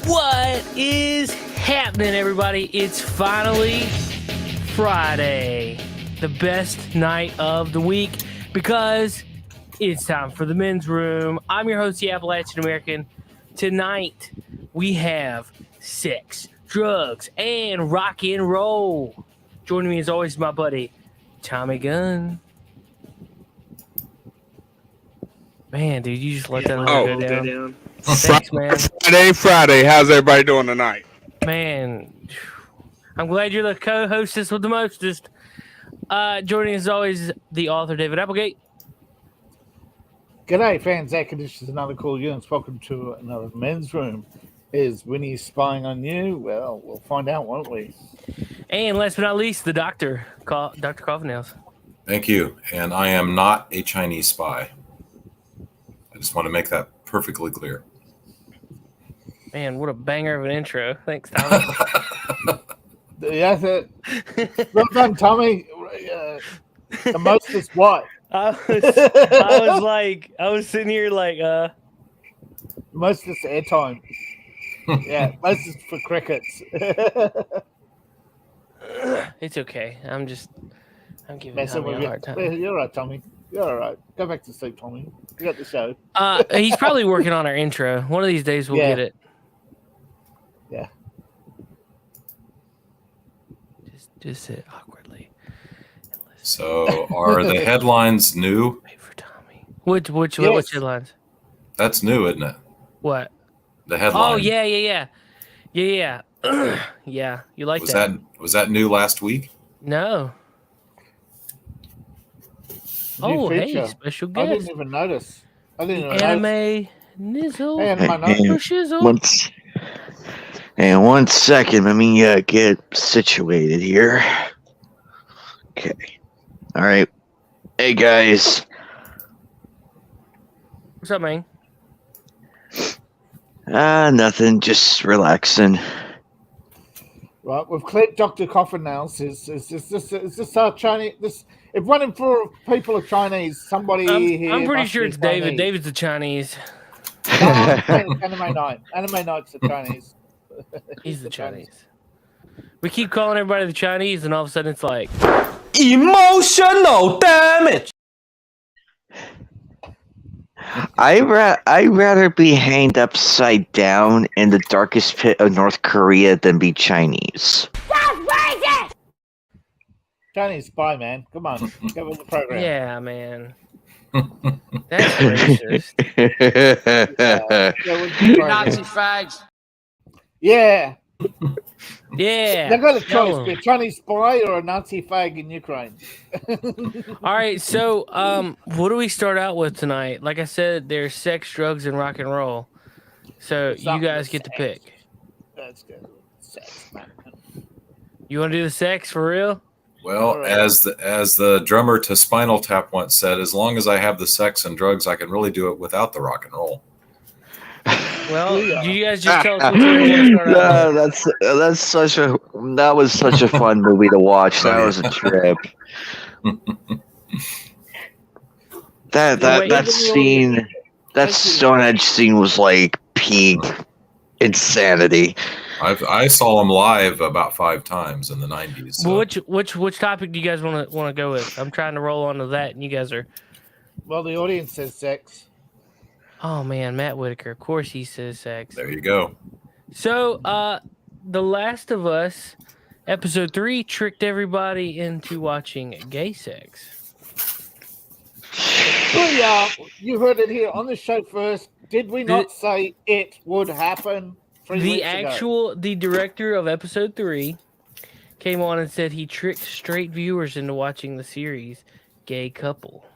What is happening, everybody? It's finally Friday, the best night of the week, because it's time for the men's room. I'm your host, the Appalachian American. Tonight, we have sex, drugs, and rock and roll. Joining me, as always, my buddy, Tommy Gunn. Man, dude, you just let that go down. Thanks, man. Friday. How's everybody doing tonight? Man, I'm glad you're the co-hostess with the mostest. Joining us, as always, the author, David Applegate. G'day, fans. Air conditioners, another call you, and welcome to another men's room. Is Winnie spying on you? Well, we'll find out, won't we? And last but not least, the doctor, Dr. Coffinails. Thank you. And I am not a Chinese spy. I just want to make that perfectly clear. Man, what a banger of an intro. Thanks, Tommy. That's it. Well done, Tommy. The most is what? I was sitting here like, Most is airtime. Yeah, most is for crickets. It's okay. I'm giving Messing Tommy with a you. hard time. You're all right, Tommy. You're all right. Go back to sleep, Tommy. You got the show. He's probably working on our intro. One of these days we'll get it. Yeah. Just sit awkwardly. And listen. So are the headlines new? Wait for Tommy. Which headlines? That's new, isn't it? What? The headline. Oh yeah. Yeah. You like that? Was that new last week? No. New feature. Hey, special I guest. didn't even notice. Anime nizzle. Anime shizzle. One second. Let me get situated here. Okay. All right. Hey, guys. What's up, man? Nothing. Just relaxing. Right, we've cleared Dr. Coffinails. Is this our Chinese? If running for people are Chinese, somebody here. I'm pretty must sure be it's David. Chinese. David's the Chinese. Anime Night. Anime Night's the Chinese. He's the Chinese. We keep calling everybody the Chinese, and all of a sudden it's like emotional damage. I'd rather be hanged upside down in the darkest pit of North Korea than be Chinese. Chinese spy, man. Come on, get with the program. yeah, man. That's racist. Get with the program. Nazi fags. Yeah, Yeah. they've got a Tell choice: 'em. be a Chinese spy or a Nazi fag in Ukraine. All right, so what do we start out with tonight? Like I said, there's sex, drugs, and rock and roll. So you guys get to pick. Let's go. Sex, man. You want to do the sex for real? Well, All right. as the drummer to Spinal Tap once said, as long as I have the sex and drugs, I can really do it without the rock and roll. Well, do you guys just tell us what you want to start out with? That was such a fun movie to watch. That was a trip. That scene, that Stonehenge scene was like peak insanity. I saw him live about 5 times in the 90s. So. Which topic do you guys want to go with? I'm trying to roll onto that, and you guys are. Well, the audience says sex. Oh man, Matt Whitaker. Of course he says sex. There you go. So, The Last of Us, episode 3, tricked everybody into watching gay sex. Well, you heard it here on the show first. Did we not say it would happen 3 weeks ago? The director of episode 3 came on and said he tricked straight viewers into watching the series Gay Couple.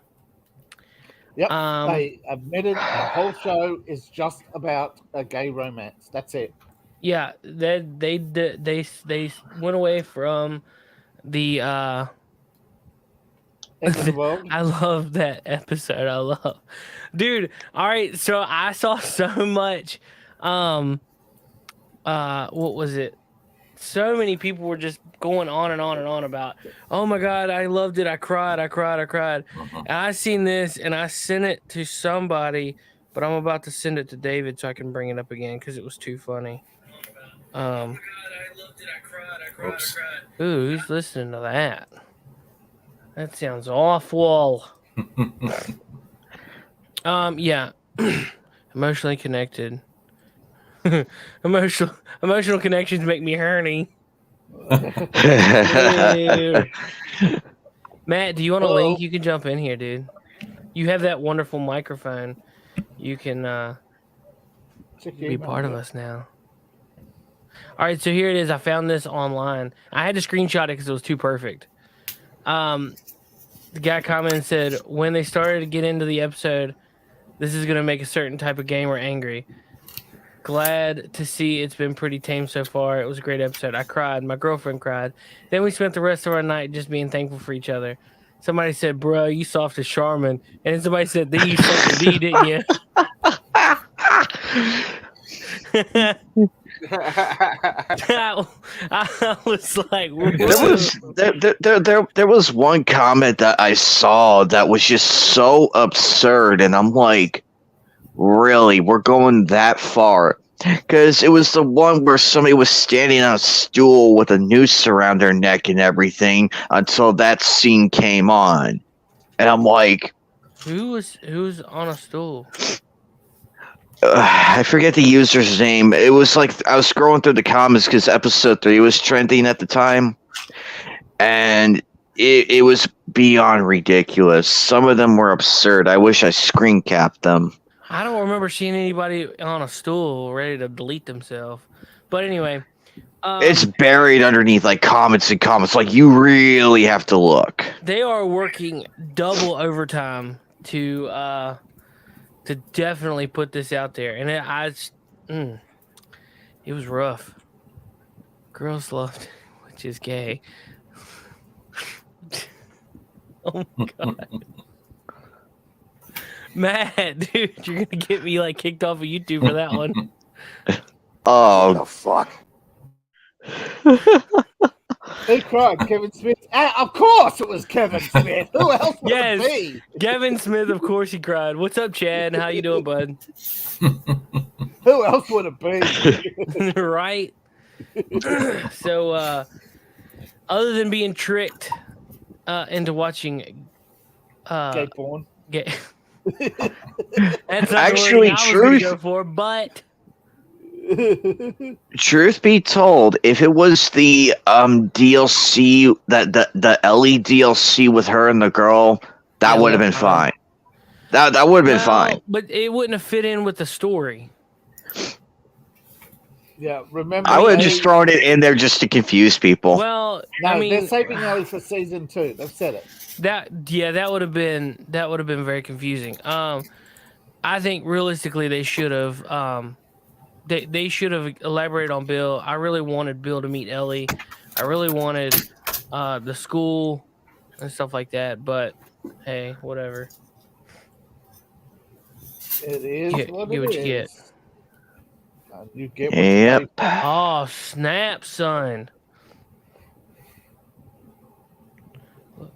Yep, they admitted the whole show is just about a gay romance. That's it. Yeah, they went away from the End of the world. I love that episode. Dude, all right, so I saw so much what was it? So many people were just going on and on and on about, oh my God, I loved it. I cried. And I seen this and I sent it to somebody but I'm about to send it to David so I can bring it up again because it was too funny. Oops. Ooh, who's listening to that? That sounds awful. Yeah. Emotionally connected. Emotional connections make me horny. Matt, do you want a link? You can jump in here, dude. You have that wonderful microphone. You can be part of us now. All right, so here it is. I found this online. I had to screenshot it because it was too perfect. The guy commented and said, when they started to get into the episode, this is going to make a certain type of gamer angry. Glad to see it's been pretty tame so far. It was a great episode. I cried. My girlfriend cried. Then we spent the rest of our night just being thankful for each other. Somebody said, bro, you soft as Charmin. And then somebody said, then you sucked a D, didn't you? I was like, there was one comment that I saw that was just so absurd, and I'm like, really, we're going that far? Because it was the one where somebody was standing on a stool with a noose around their neck and everything until that scene came on, and I'm like, who's on a stool? I forget the user's name. It was like I was scrolling through the comments because episode 3 was trending at the time, and it was beyond ridiculous. Some of them were absurd. I wish I screen capped them. I don't remember seeing anybody on a stool ready to delete themselves. But anyway, it's buried underneath like comments and comments. Like, you really have to look. They are working double overtime to definitely put this out there, and it was rough. Girls loved, which is gay. Oh my god, Matt, dude, you're gonna get me like kicked off of YouTube for that one. Oh, What the fuck? They cried. Kevin Smith. Of course, it was Kevin Smith. Who else would it be? Kevin Smith. Of course, he cried. What's up, Chad? How you doing, bud? Who else would it be? Right. So, other than being tricked into watching Gay porn. Gay. That's not actually the word I was gonna go for, but. Truth be told, if it was the DLC, that the Ellie DLC with her and the girl, that would have been fine. That would have been fine. But it wouldn't have fit in with the story. Yeah, remember. I would have just thrown it in there just to confuse people. Well, no, I mean, they're saving Ellie for season 2. They've said it. That would have been very confusing. I think realistically they should have they should have elaborated on Bill. I really wanted Bill to meet Ellie. I really wanted the school and stuff like that. But hey, whatever. It is what you it get. is. You get what Yep. you pay. Oh snap, son!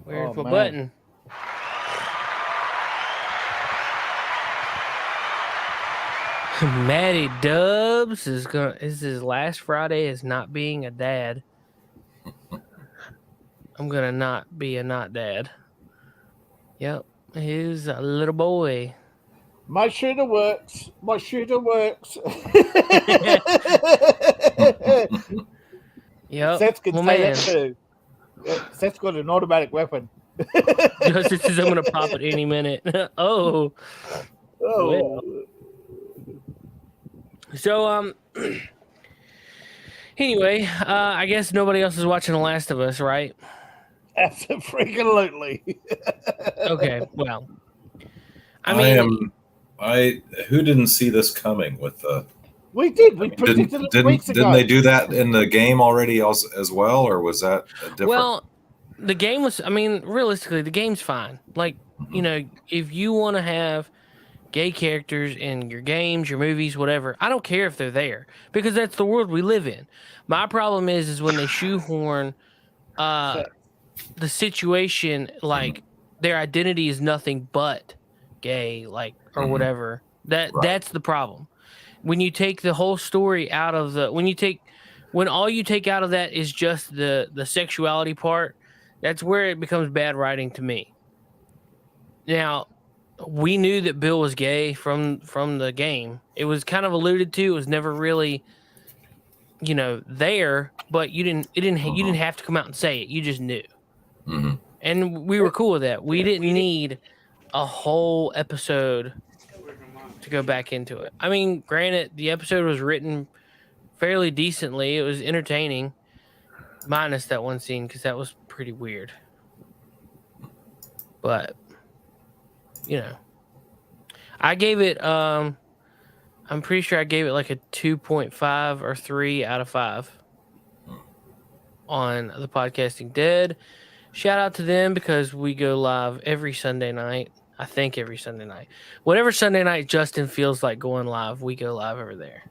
Where's my button? Matty Dubs is his last Friday as not being a dad. I'm gonna not be a not dad. Yep, he's a little boy. My shooter works. My shooter works. Yep. Seth can well, say man. that too. Seth's got an automatic weapon. Justice says I'm gonna pop it any minute. Oh. Oh. Well. So anyway, I guess nobody else is watching The Last of Us, right? Absolutely. Okay, well, I mean, who didn't see this coming with the? We did. We predicted it weeks ago. Didn't they do that in the game already as well, or was that a different? Well, the game was. I mean, realistically, the game's fine. Like, you know, if you want to have gay characters in your games, your movies, whatever, I don't care if they're there because that's the world we live in. My problem is when they shoehorn the situation, like their identity is nothing but gay, like or whatever. That's the problem. When you take the whole story out of when all you take out of that is just the sexuality part, that's where it becomes bad writing to me. Now, we knew that Bill was gay from the game. It was kind of alluded to. It was never really, there. But you didn't have to come out and say it. You just knew, and we were cool with that. We didn't need a whole episode to go back into it. I mean, granted, the episode was written fairly decently. It was entertaining, minus that one scene because that was pretty weird. But I gave it. I'm pretty sure I gave it like a 2.5 or 3 out of 5 on the Podcasting Dead. Shout out to them because we go live every Sunday night. I think every Sunday night. Whatever Sunday night Justin feels like going live, we go live over there.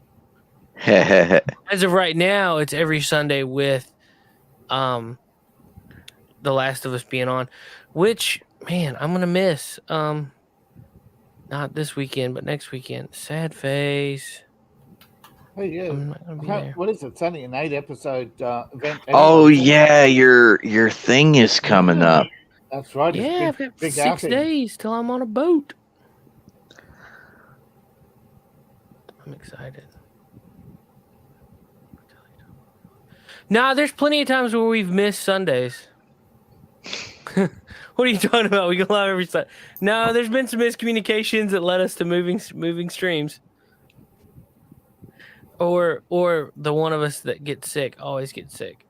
As of right now, it's every Sunday with The Last of Us being on, which, man, I'm going to miss. Not this weekend, but next weekend. Sad face. Hey, yeah. I'm not gonna be there. What is it? It's only an 8-episode event. Oh yeah, your thing is coming up. That's right. Yeah, I've got 6 days till I'm on a boat. I'm excited. Nah, there's plenty of times where we've missed Sundays. What are you talking about? We go live every Sunday. No, there's been some miscommunications that led us to moving streams. Or the one of us that gets sick always gets sick.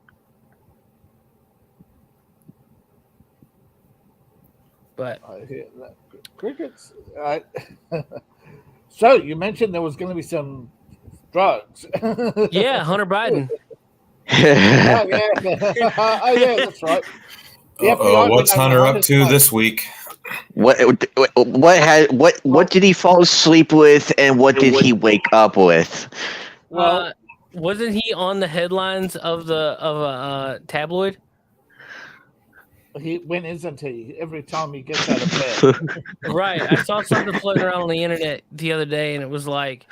But I hear that. Crickets. So you mentioned there was going to be some drugs. yeah, Hunter Biden. Oh yeah, that's right. What's Hunter up to this week? What did he fall asleep with, and what did he wake up with? Well, wasn't he on the headlines of a tabloid? When isn't he? Every time he gets out of bed. Right. I saw something floating around on the internet the other day, and it was like,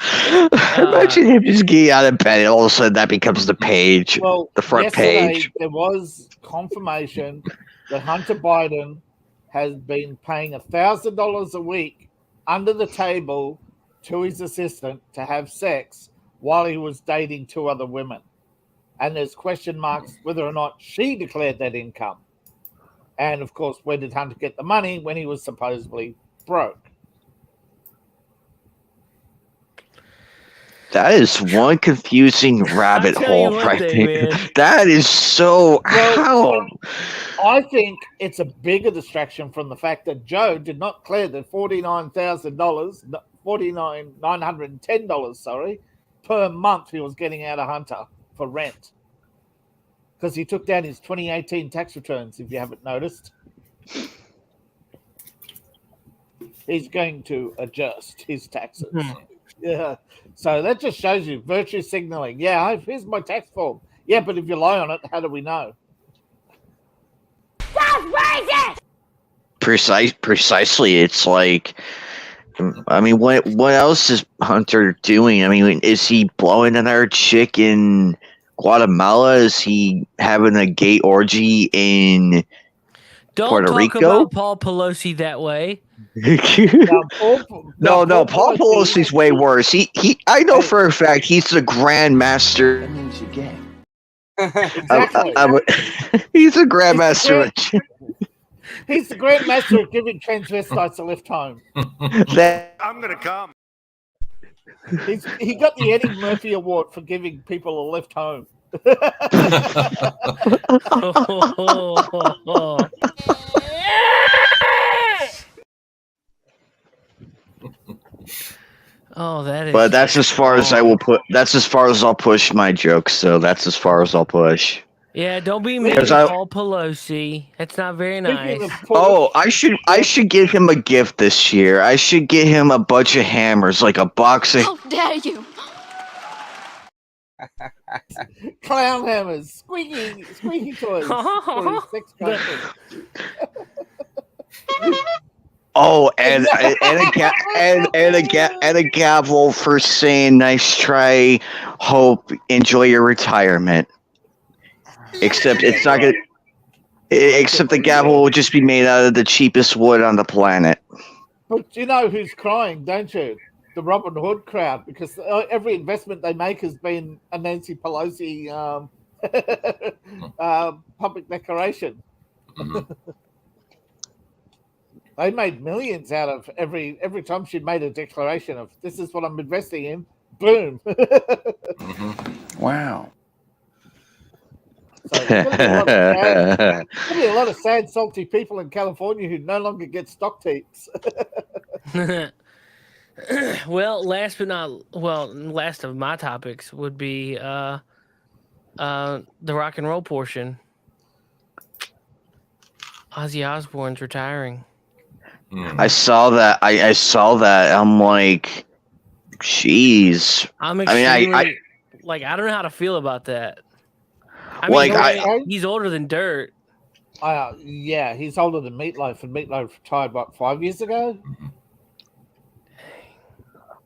imagine him just getting out of bed, and all of a sudden that becomes the page, the front page. There was confirmation that Hunter Biden has been paying $1,000 a week under the table to his assistant to have sex while he was dating 2 other women. And there's question marks whether or not she declared that income. And, of course, where did Hunter get the money when he was supposedly broke? That is one confusing rabbit hole right there. That is so... How? I think it's a bigger distraction from the fact that Joe did not clear the $910 per month he was getting out of Hunter for rent. Because he took down his 2018 tax returns, if you haven't noticed. He's going to adjust his taxes. Yeah. So that just shows you virtue signaling. Yeah, here's my tax form. Yeah, but if you lie on it, how do we know? That's racist! Precisely. It's like, I mean, what else is Hunter doing? I mean, is he blowing another chick in Guatemala? Is he having a gay orgy in Puerto Rico? Don't talk about Paul Pelosi that way. No, Paul Pelosi's way worse. I know for a fact he's the grandmaster. That means you're gay. Exactly. He's a grandmaster. He's the grandmaster of giving transvestites a lift home. I'm gonna come. He got the Eddie Murphy Award for giving people a lift home. Oh, that is. But that's as far as I will put. That's as far as I'll push my jokes. So that's as far as I'll push. Yeah, don't be mean to Paul Pelosi. That's not very nice. Oh, I should give him a gift this year. I should get him a bunch of hammers, like a box of. How dare you! Clown hammers, squeaky toys. For his sex Oh, and a gavel for saying nice try. Hope enjoy your retirement. Except it's not gonna. Except the gavel will just be made out of the cheapest wood on the planet. But you know who's crying, don't you? The Robin Hood crowd, because every investment they make has been a Nancy Pelosi public declaration. Mhm. They made millions out of every time she made a declaration of this is what I'm investing in. Boom. Mhm. Wow. So there's gonna be a lot of sad, salty people in California who no longer get stock tips. Well, last of my topics would be the rock and roll portion. Ozzy Osbourne's retiring. I saw that. I saw that. I'm like, jeez. I'm mean, extremely I don't know how to feel about that. He's older than dirt. Yeah, he's older than Meatloaf, and Meatloaf retired 5 years ago.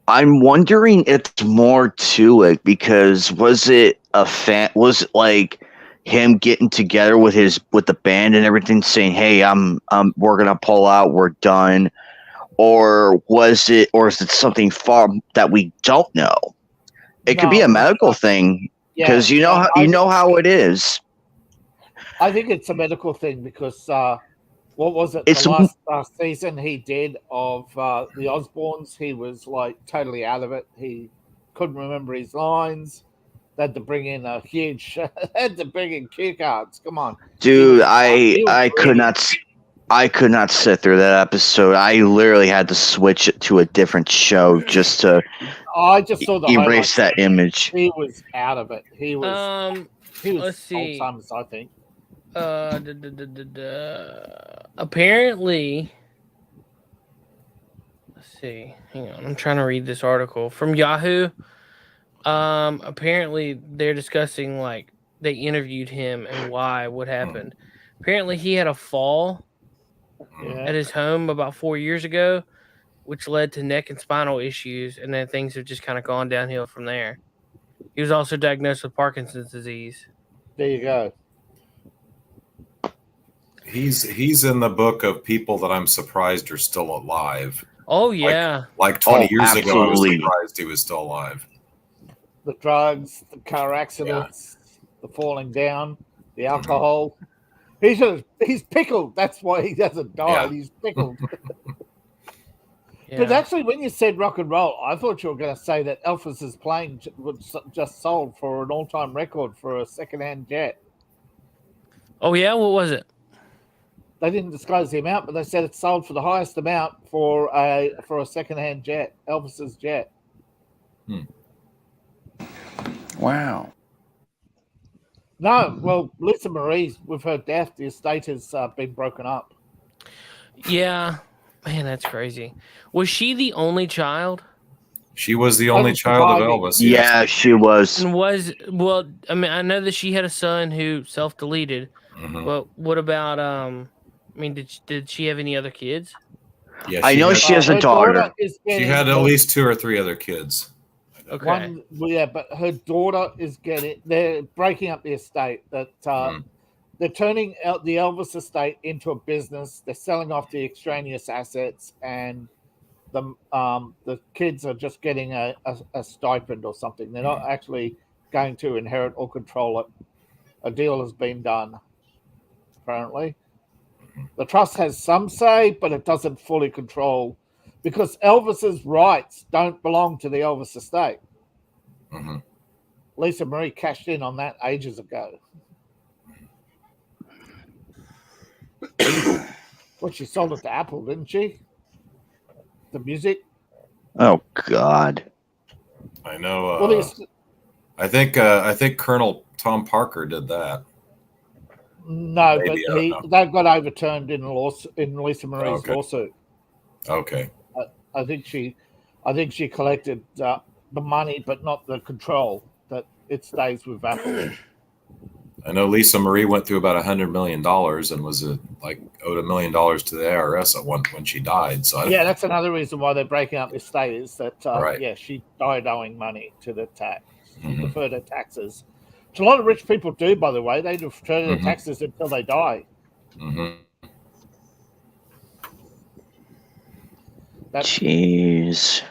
I'm wondering if it's more to it because was it like him getting together with the band and everything, saying, "Hey, we're gonna pull out, we're done," or is it something far that we don't know? It could be a medical thing because you know how it is. I think it's a medical thing because what was it? It's the last season he did of the Osbournes, he was like totally out of it. He couldn't remember his lines. They had to bring in a huge. Had to bring in cue cards. Come on, dude! I could not sit through that episode. I literally had to switch it to a different show just to. I just saw the erase that image. He was out of it. He was. Let's see. Alzheimer's, I think. Apparently, let's see. Hang on, I'm trying to read this article from Yahoo. Apparently they're discussing they interviewed him and what happened. Apparently he had a fall at his home about 4 years ago, which led to neck and spinal issues, and then things have just kind of gone downhill from there. He was also diagnosed with Parkinson's disease. There you go. He's in the book of people that I'm surprised are still alive. Oh yeah, like 20 years ago, I was absolutely. surprised he was still alive. The drugs, the car accidents, the falling down, the alcohol. He's pickled. That's why he hasn't died. Yeah. He's pickled. yeah. But actually, when you said rock and roll, I thought you were going to say that Elvis's plane was just sold for an all-time record for a second-hand jet. Oh yeah, what was it? They didn't disclose the amount, but they said it sold for the highest amount for a second-hand jet, Elvis's jet. Wow. No, well, Lisa Marie, with her death, the estate has been broken up. Yeah, man, that's crazy. Was she the only child? She was the only child of Elvis. Yeah, she was. And I mean, I know that she had a son who self-deleted, but what about did she have any other kids? Yeah, I know she has a daughter. She had at least 2 or 3 other kids. Okay. But her daughter is they're breaking up the estate. That they're turning out the Elvis estate into a business. They're selling off the extraneous assets, and the kids are just getting a stipend or something. They're not actually going to inherit or control it. A deal has been done, apparently. The trust has some say, but it doesn't fully control, because Elvis's rights don't belong to the Elvis estate. Lisa Marie cashed in on that ages ago. Well, she sold it to Apple, didn't she? The music. Oh God. I know. I think Colonel Tom Parker did that. No, Maybe, but that got overturned in Lisa Marie's lawsuit. Okay. I think she collected the money, but not the control. That it stays with Apple. I know Lisa Marie went through about $100 million and was owed $1 million to the IRS at when she died. So yeah, that's another reason why they're breaking up this state is that Right. yeah, she died owing money to the tax, Mhm. deferred her taxes. Which a lot of rich people do, by the way. They defer their Mhm. taxes until they die. Mhm. Jeez.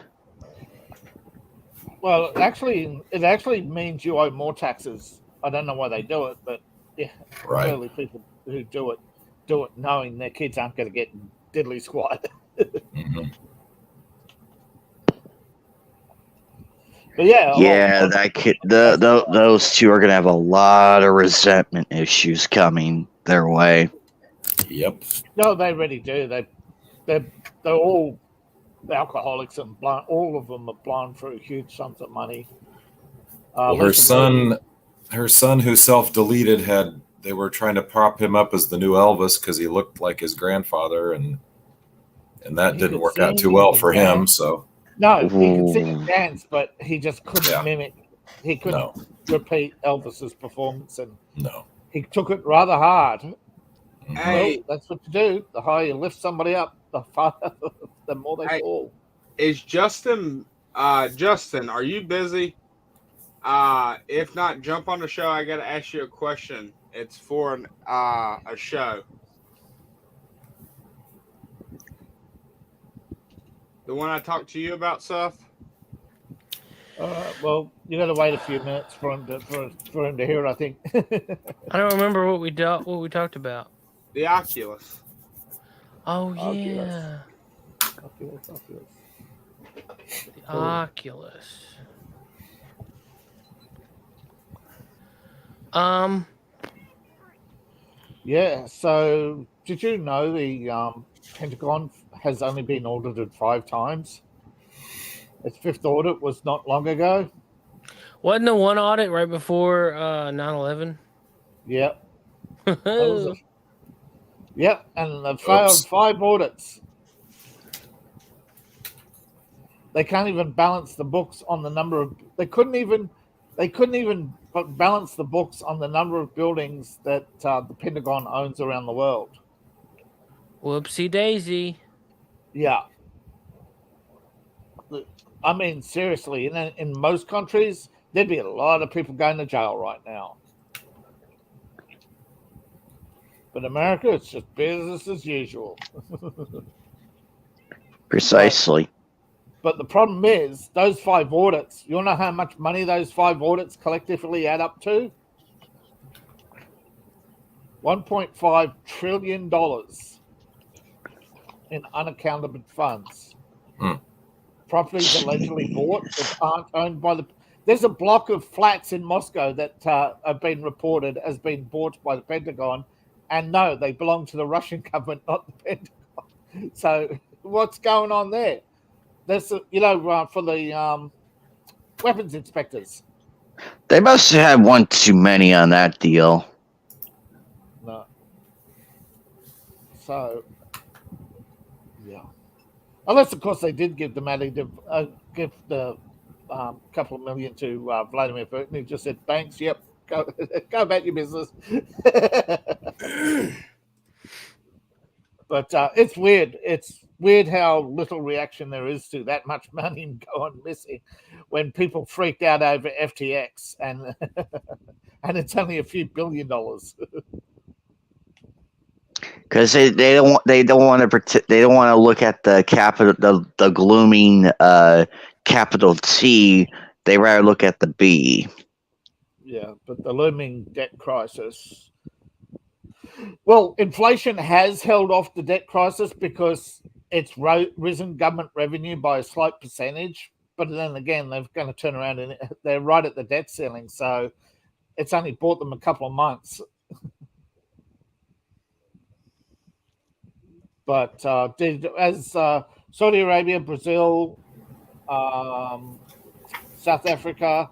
Well, it actually means you owe more taxes. I don't know why they do it, but yeah, Right. clearly people who do it knowing their kids aren't going to get diddly squat. Mhm. But yeah, Yeah, those two are gonna have a lot of resentment issues coming their way. Yep. no, they already do. They're all alcoholics and blind. All of them are blind through huge sums of money. Well, her Lisa Marie- son who self-deleted they were trying to prop him up as the new Elvis because he looked like his grandfather, and that He didn't could work out sing, too he well could for him. dance. So No, he could sing and Ooh. dance, but he just couldn't Yeah. mimic. He couldn't no, repeat Elvis's performance, and no. he took it rather hard. Mhm. Hey. Well, that's what you do. The higher you lift somebody up, the farther, the more they Hey. fall. Is Justin? Justin, are you busy? If not, jump on the show. I got to ask you a question. It's for a show. The one I talked to you about, Seth. Well, you got to wait a few minutes for him to hear it. I think. I don't remember what we talked about. The Oculus. Oh Oculus. yeah, Oculus. the Oculus. Yeah. So, did you know the Pentagon has only been audited 5 times? Its 5th audit was not long ago. Wasn't the one audit right before 9/11? Yep. That was it. Yep, and they failed Oops. 5 audits. They can't even balance the books on the number of. They couldn't even balance the books on the number of buildings that the Pentagon owns around the world. Whoopsie daisy. Yeah. I mean, seriously, in most countries, there'd be a lot of people going to jail right now. But America, it's just business as usual. Precisely. But the problem is, those 5 audits, you know how much money those 5 audits collectively add up to? $1.5 trillion in unaccounted funds. Properties allegedly bought that aren't owned by the. There's a block of flats in Moscow that have been reported as being bought by the Pentagon, and no, they belong to the Russian government, not the Pentagon. So what's going on there? There's for the weapons inspectors. They must have had one too many on that deal. No. So yeah. Unless, of course, they did give the money to give the couple of million to Vladimir Putin. He just said, "Thanks, yep, go about your business." But it's weird. It's weird how little reaction there is to that much money going missing when people freaked out over FTX and and it's only a few $1 billion. Because they don't want to look at the capital the glooming capital T. They rather look at the B. Yeah, but the looming debt crisis. Well, inflation has held off the debt crisis because it's risen government revenue by a slight percentage. But then again, they're going to turn around and they're right at the debt ceiling. So it's only bought them a couple of months. But as Saudi Arabia, Brazil, South Africa,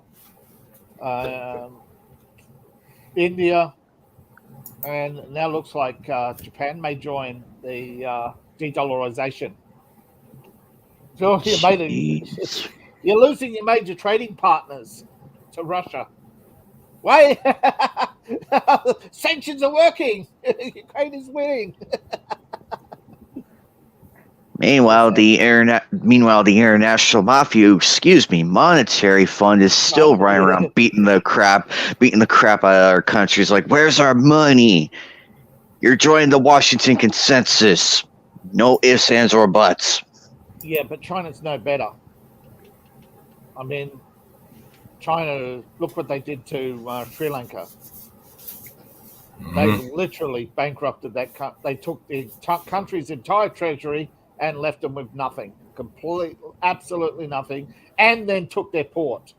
India, and now looks like Japan may join the de-dollarization. So you're losing your major trading partners to Russia. Why? Sanctions are working. Ukraine is winning. Meanwhile, the international monetary fund is still running around beating the crap out of our countries. Like, where's our money? You're joining the Washington Consensus. No ifs, ands, or buts. Yeah, but China's no better. I mean, China, look what they did to Sri Lanka. They literally bankrupted that country. They took the country's entire treasury and left them with nothing. Absolutely nothing. And then took their port,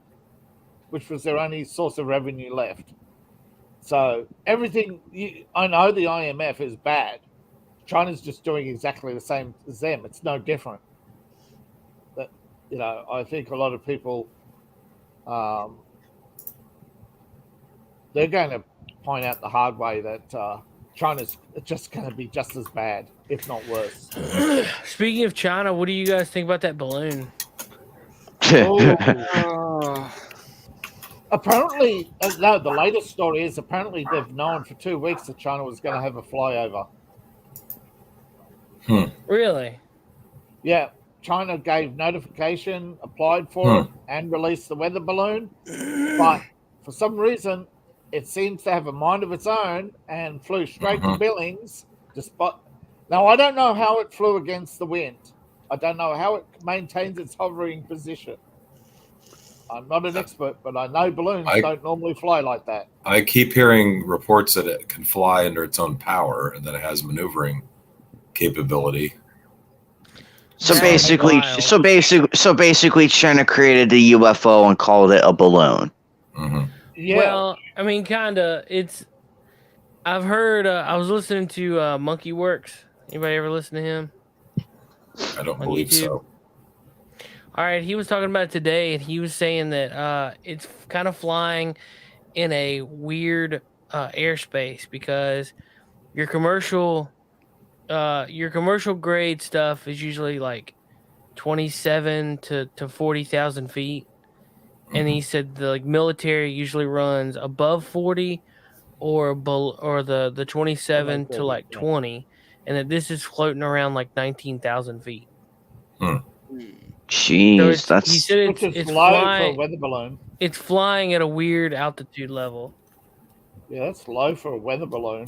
which was their only source of revenue left. So everything, I know the IMF is bad. China's just doing exactly the same as them. It's no different. But, I think a lot of people, they're going to point out the hard way that China's just going to be just as bad, if not worse. Speaking of China, what do you guys think about that balloon? Apparently, no, the latest story is apparently they've known for 2 weeks that China was going to have a flyover. Really? Yeah. China gave notification, applied for it, and released the weather balloon. But for some reason, it seems to have a mind of its own and flew straight to Billings. Now, I don't know how it flew against the wind. I don't know how it maintains its hovering position. I'm not an expert, but I know balloons don't normally fly like that. I keep hearing reports that it can fly under its own power and that it has maneuvering capability. So basically, China created the UFO and called it a balloon. Yeah. Well, I mean, kind of. I've heard. I was listening to Monkey Works. Anybody ever listen to him? I don't On believe YouTube? so. All right, he was talking about it today, and he was saying that it's kind of flying in a weird airspace because your commercial grade stuff is usually like 27 to 40,000 feet, and he said the military usually runs above 40 or the 27 to like 20, and that this is floating around like 19,000 feet. Jeez, So he said it's low flying, for a weather balloon. It's flying at a weird altitude level. Yeah, that's low for a weather balloon.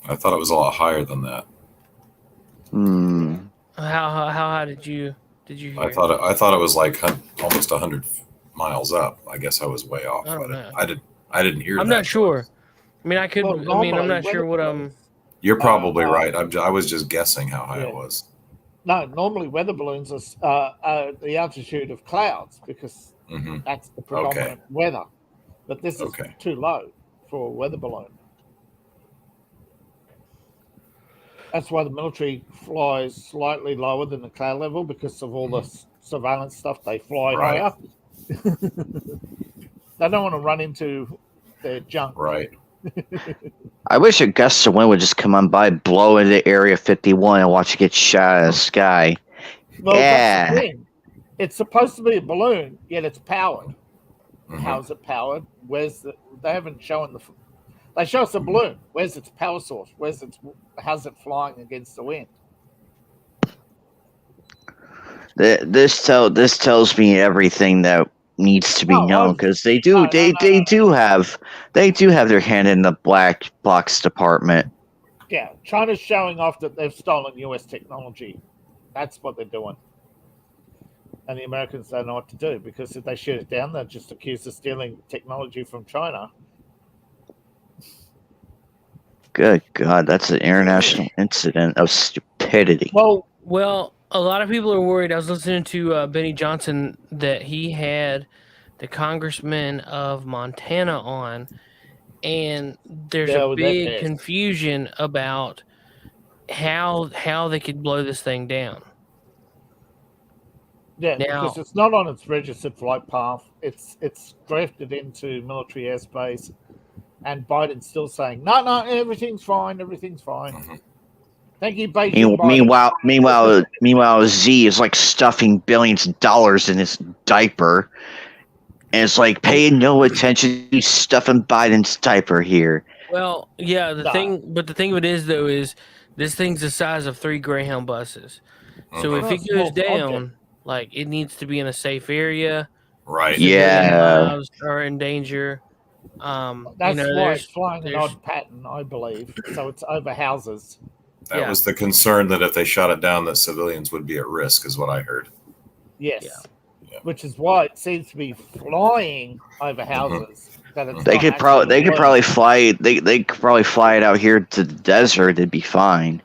I thought it was a lot higher than that. How high did you hear? I thought it was like almost 100 miles up. I guess I was way off. I don't know. I didn't hear. I'm that not sure. I mean, Well, I'm not sure what I'm. You're probably right. I was just guessing how high it was. No, normally weather balloons are the altitude of clouds because that's the predominant weather. But this is too low for a weather balloon. That's why the military flies slightly lower than the cloud level because of all the surveillance stuff. They fly higher. They don't want to run into their junk. Right. I wish a gust of wind would just come on by, blow into Area 51, and watch it get shot out of the sky. Well, that's the thing. It's supposed to be a balloon, yet it's powered. How's it powered? They haven't shown the. They show us a balloon. Where's its power source? How's it flying against the wind? This tells me everything that needs to be known because they do have their hand in the black box department. Yeah, China's showing off that they've stolen US technology. That's what they're doing. And the Americans don't know what to do because if they shoot it down, they're just accused of stealing technology from China. Good God, that's an international incident of stupidity. Well, a lot of people are worried. I was listening to Benny Johnson that he had the congressman of Montana on, and there's a big confusion about how they could blow this thing down. Yeah, because it's not on its registered flight path. It's drifted into military airspace, and Biden's still saying, no, everything's fine. Thank you, Beijing. Meanwhile, Z is like stuffing billions of dollars in his diaper. And it's like paying no attention to stuffing Biden's diaper here. Well, yeah, the Nah. thing of it is though is this thing's the size of 3 Greyhound buses. So if Well, it it's more goes down, object. like it needs to be in a safe area. Right. Civilian Yeah. lives are in danger. That's why there's it's flying an there's- odd pattern, I believe. So it's over houses. That Yeah. was the concern, that if they shot it down, that civilians would be at risk, is what I heard. Yes. Yeah. Which is why it seems to be flying over houses. That it's They not could actually probably fly it out here to the desert. It'd be fine.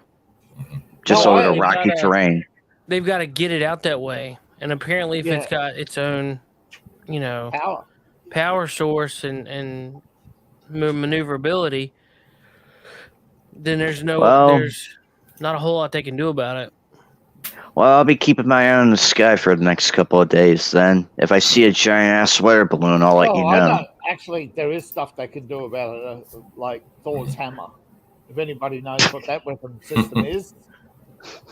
Just Well, over the they rocky gotta- terrain. they've got to get it out that way. And apparently, if it's Yeah. got its own, power. power source and maneuverability, then there's not a whole lot they can do about it. Well, I'll be keeping my eye on the sky for the next couple of days. Then, if I see a giant ass weather balloon, I'll let you I know. know. Actually, there is stuff they can do about it, like Thor's hammer. If anybody knows what that weapon system is,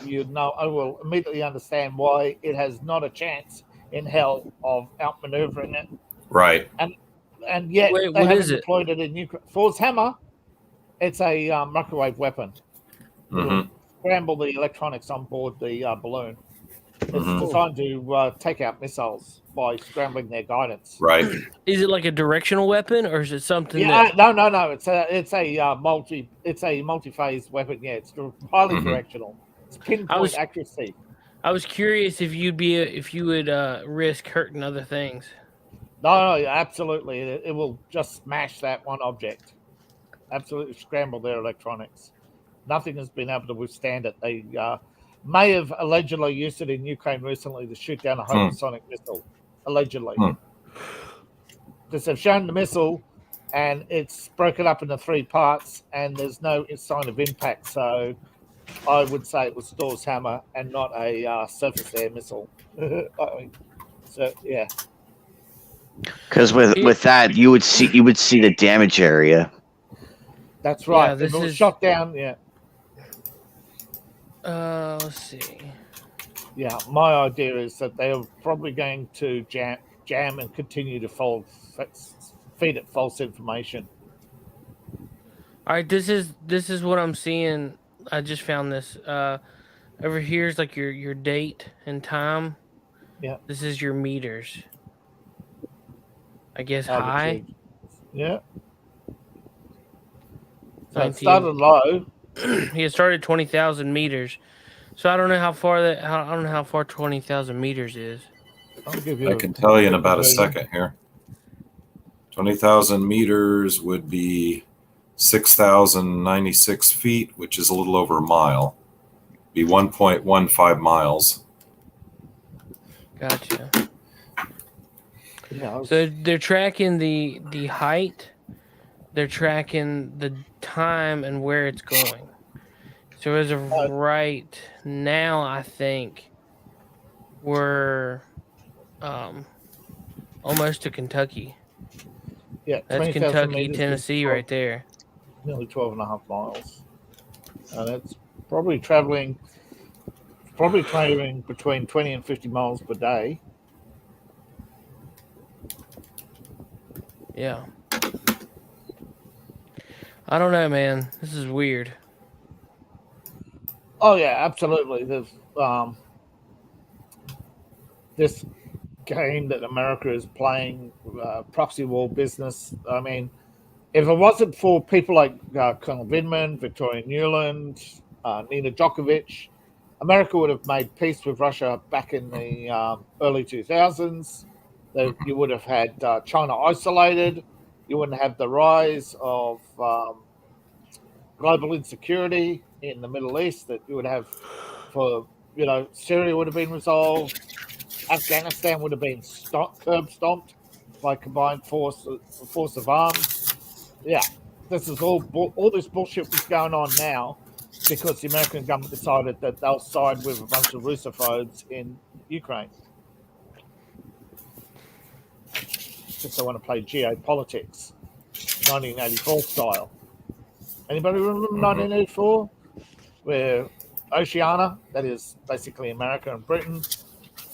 you know, I will immediately understand why it has not a chance in hell of outmaneuvering it. Right. And yet Wait, they what haven't is it? deployed it in Ukraine. Thor's hammer, it's a microwave weapon. Mhm. Scramble the electronics on board the balloon. It's Mhm. designed to take out missiles by scrambling their guidance. Right. Is it like a directional weapon, or is it something Yeah, that? no. It's a multi-phase weapon. Yeah, it's highly Mhm. directional. It's pinpoint I was- accuracy. I was curious if you would risk hurting other things. No, absolutely. It will just smash that one object. Absolutely scramble their electronics. Nothing has been able to withstand it. They may have allegedly used it in Ukraine recently to shoot down a hypersonic missile. Allegedly. Because they've shown the missile and it's broken up into 3 parts and there's no sign of impact. So I would say it was Thor's hammer and not a surface air missile. So yeah. Because with that, you would see the damage area. That's right. Yeah, this if it was is- shot down, yeah. Let's see. Yeah, my idea is that they are probably going to jam and continue to feed it false information. All right, this is what I'm seeing. I just found this. Over here is like your date and time. Yeah. This is your meters. I guess high. Altitude. Yeah. So 19. it started low. He started 20,000 meters. So I don't know how far 20,000 meters is. I'll give you I can tell you in about a second here. 20,000 meters would be 6,096 feet, which is a little over a mile. Be 1.15 miles. Gotcha. Yeah, So they're tracking the height, they're tracking the time and where it's going. So as of right now, I think we're almost to Kentucky. yeah, That's 20,000 Kentucky, meters is Tennessee, right there. nearly 12 and a half miles. And it's probably traveling between 20 and 50 miles per day. Yeah. I don't know, man. This is weird. Oh yeah, absolutely. There's this game that America is playing, proxy war business. I mean, if it wasn't for people like Colonel Vindman, Victoria Newland, Nina Djokovic, America would have made peace with Russia back in the early 2000s. You would have had China isolated. You wouldn't have the rise of global insecurity in the Middle East that you would have for, Syria would have been resolved. Afghanistan would have been curb stomped by combined force of arms. Yeah, this is all this bullshit was going on now because the American government decided that they'll side with a bunch of Russophobes in Ukraine. Because they want to play geopolitics, 1984 style. Anybody remember 1984? Where Oceania, that is basically America and Britain,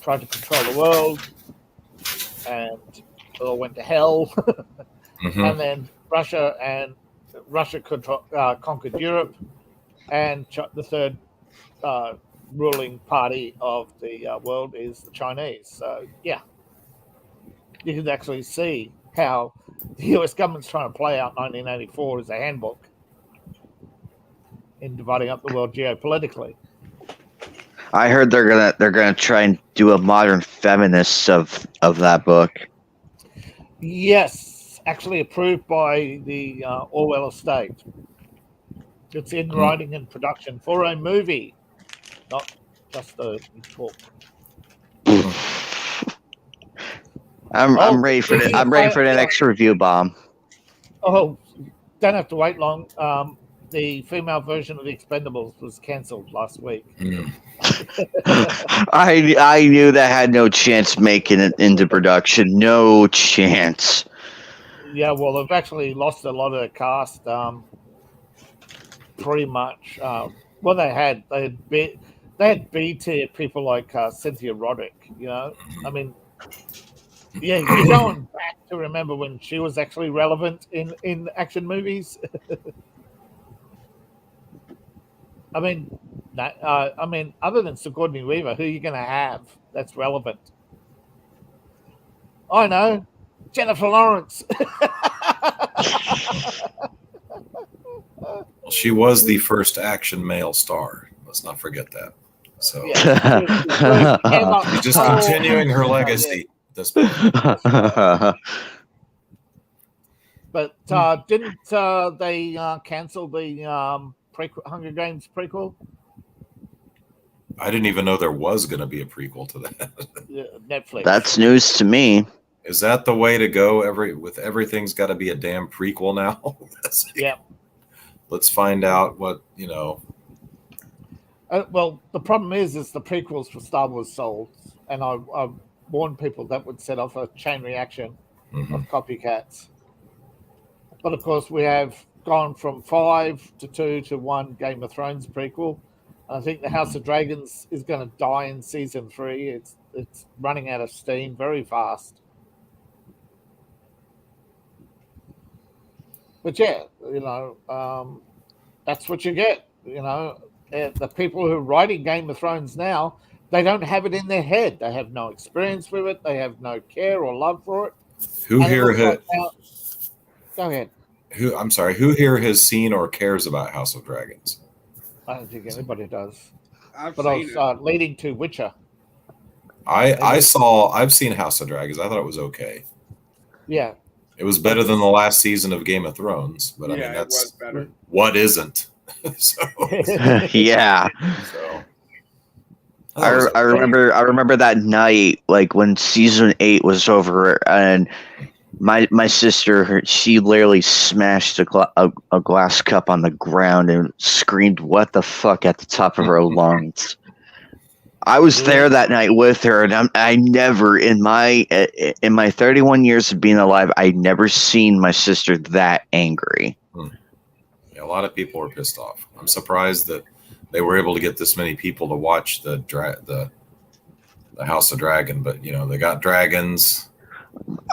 tried to control the world, and all went to hell, Mhm. and then Russia conquered Europe, and the third ruling party of the world is the Chinese. So yeah, you can actually see how the US government's trying to play out 1984 as a handbook in dividing up the world geopolitically. I heard they're gonna try and do a modern feminist of that book. Yes, actually approved by the Orwell estate. It's in writing and production for a movie, not just a book. I'm ready for it. I'm ready for the next review bomb. Oh, don't have to wait long. The female version of the Expendables was cancelled last week. Mm. I knew that had no chance making it into production. No chance. Yeah, well, they've actually lost a lot of the cast. Pretty much. Well, they had B tier people like Cynthia Roddick. You know, I mean, yeah, you're going back to remember when she was actually relevant in action movies. I mean, other than Sigourney Weaver, who are you going to have that's relevant? I know, Jennifer Lawrence. Well, she was the first action male star. Let's not forget that. So she's just continuing her legacy at this point. But didn't they cancel the Hunger Games prequel? I didn't even know there was going to be a prequel to that. Netflix. That's news to me. Is that the way to go? Everything's got to be a damn prequel now. Yeah. Let's find out what you know. Well, the problem is the prequels for Star Wars sold, and I warned people that would set off a chain reaction of copycats. But of course, we have gone from 5 to 2 to 1 Game of Thrones prequel. And I think the House of Dragons is going to die in season 3. It's running out of steam very fast. But yeah, you know, that's what you get. You know, the people who are writing Game of Thrones now, they don't have it in their head. They have no experience with it. They have no care or love for it. Who here has? Go ahead. Who here has seen or cares about House of Dragons? I don't think anybody does. I've But I seen was leading to Witcher. I've seen House of Dragons. I thought it was okay. Yeah. It was better than the last season of Game of Thrones, but I mean it that's was better. what isn't. So, Yeah. so I remember that night, like when season 8 was over, and my sister, she literally smashed a glass cup on the ground and screamed "What the fuck" at the top of her lungs. I was there that night with her, and I never in my 31 years of being alive, I never seen my sister that angry. Yeah, a lot of people were pissed off. I'm surprised that they were able to get this many people to watch the House of Dragon, but you know they got dragons.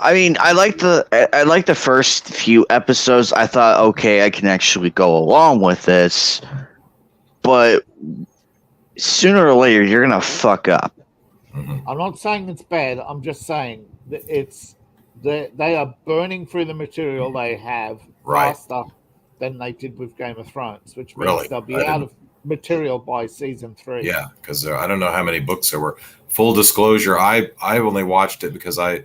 I mean, I like the first few episodes. I thought, okay, I can actually go along with this, but sooner or later, you're gonna fuck up. Mm-hmm. I'm not saying it's bad. I'm just saying that they are burning through the material they have faster than they did with Game of Thrones, which means they'll be out of material by season 3. Yeah, because I don't know how many books there were. Full disclosure, I only watched it because I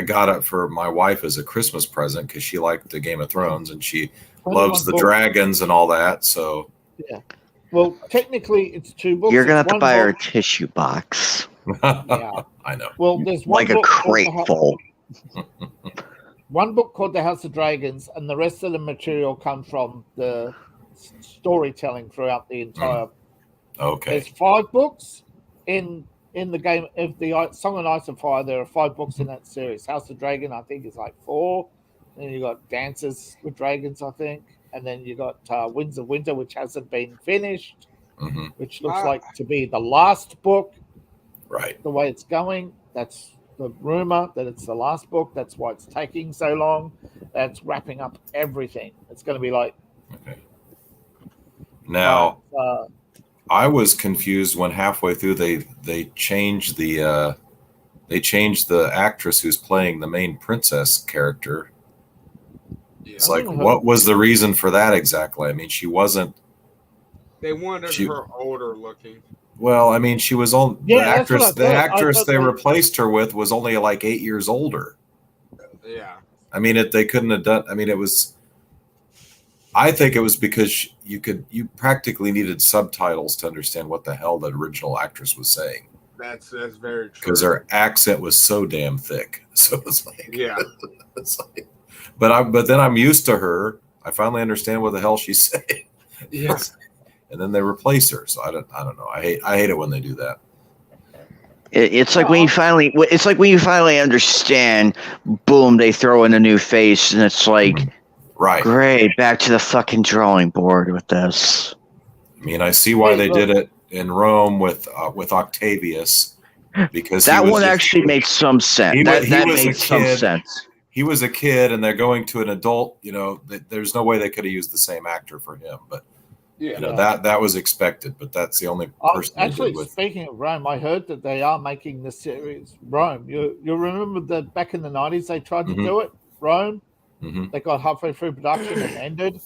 got it for my wife as a Christmas present because she liked the Game of Thrones and she loves the dragons and all that. So yeah. Well, technically, it's 2 books. You're gonna have to buy her a tissue box. Yeah, I know. Well, there's one like a book crate full. One book called The House of Dragons, and the rest of the material comes from the storytelling throughout the entire. Okay. There's 5 books in the game of the Song and Ice and Fire. There are 5 books in that series. House of Dragon, I think, is like 4. Then you got Dances with Dragons, I think, and then you got Winds of Winter, which hasn't been finished, which looks like to be the last book. Right. The way it's going, that's the rumor that it's the last book. That's why it's taking so long. That's wrapping up everything. It's going to be like. Okay. Now, uh, I was confused when halfway through they changed the actress who's playing the main princess character. It's like, what was the reason for that exactly? I mean, she wasn't. They wanted her older looking. Well, I mean, she was on Yeah, the actress. The actress they they replaced her with was only like 8 years older. Yeah. I mean, they couldn't have done. I mean, it was. I think it was because you practically needed subtitles to understand what the hell the original actress was saying. That's very true. Because her accent was so damn thick. So it's like, yeah. It's like, but then I'm used to her. I finally understand what the hell she's saying. Yes. And then they replace her. So I don't know. I hate it when they do that. It's like when you finally understand. Boom! They throw in a new face, and it's like, right, great. Back to the fucking drawing board with this. I mean, I see why they did it in Rome with Octavius, because that one actually made some sense. That made some sense. He was a kid, and they're going to an adult. You know, there's no way they could have used the same actor for him, but. Yeah. You know, that was expected, but that's the only person. Actually, speaking of Rome, I heard that they are making the series Rome. You remember that back in the 90s they tried to do it, Rome? Mm-hmm. They got halfway through production and ended.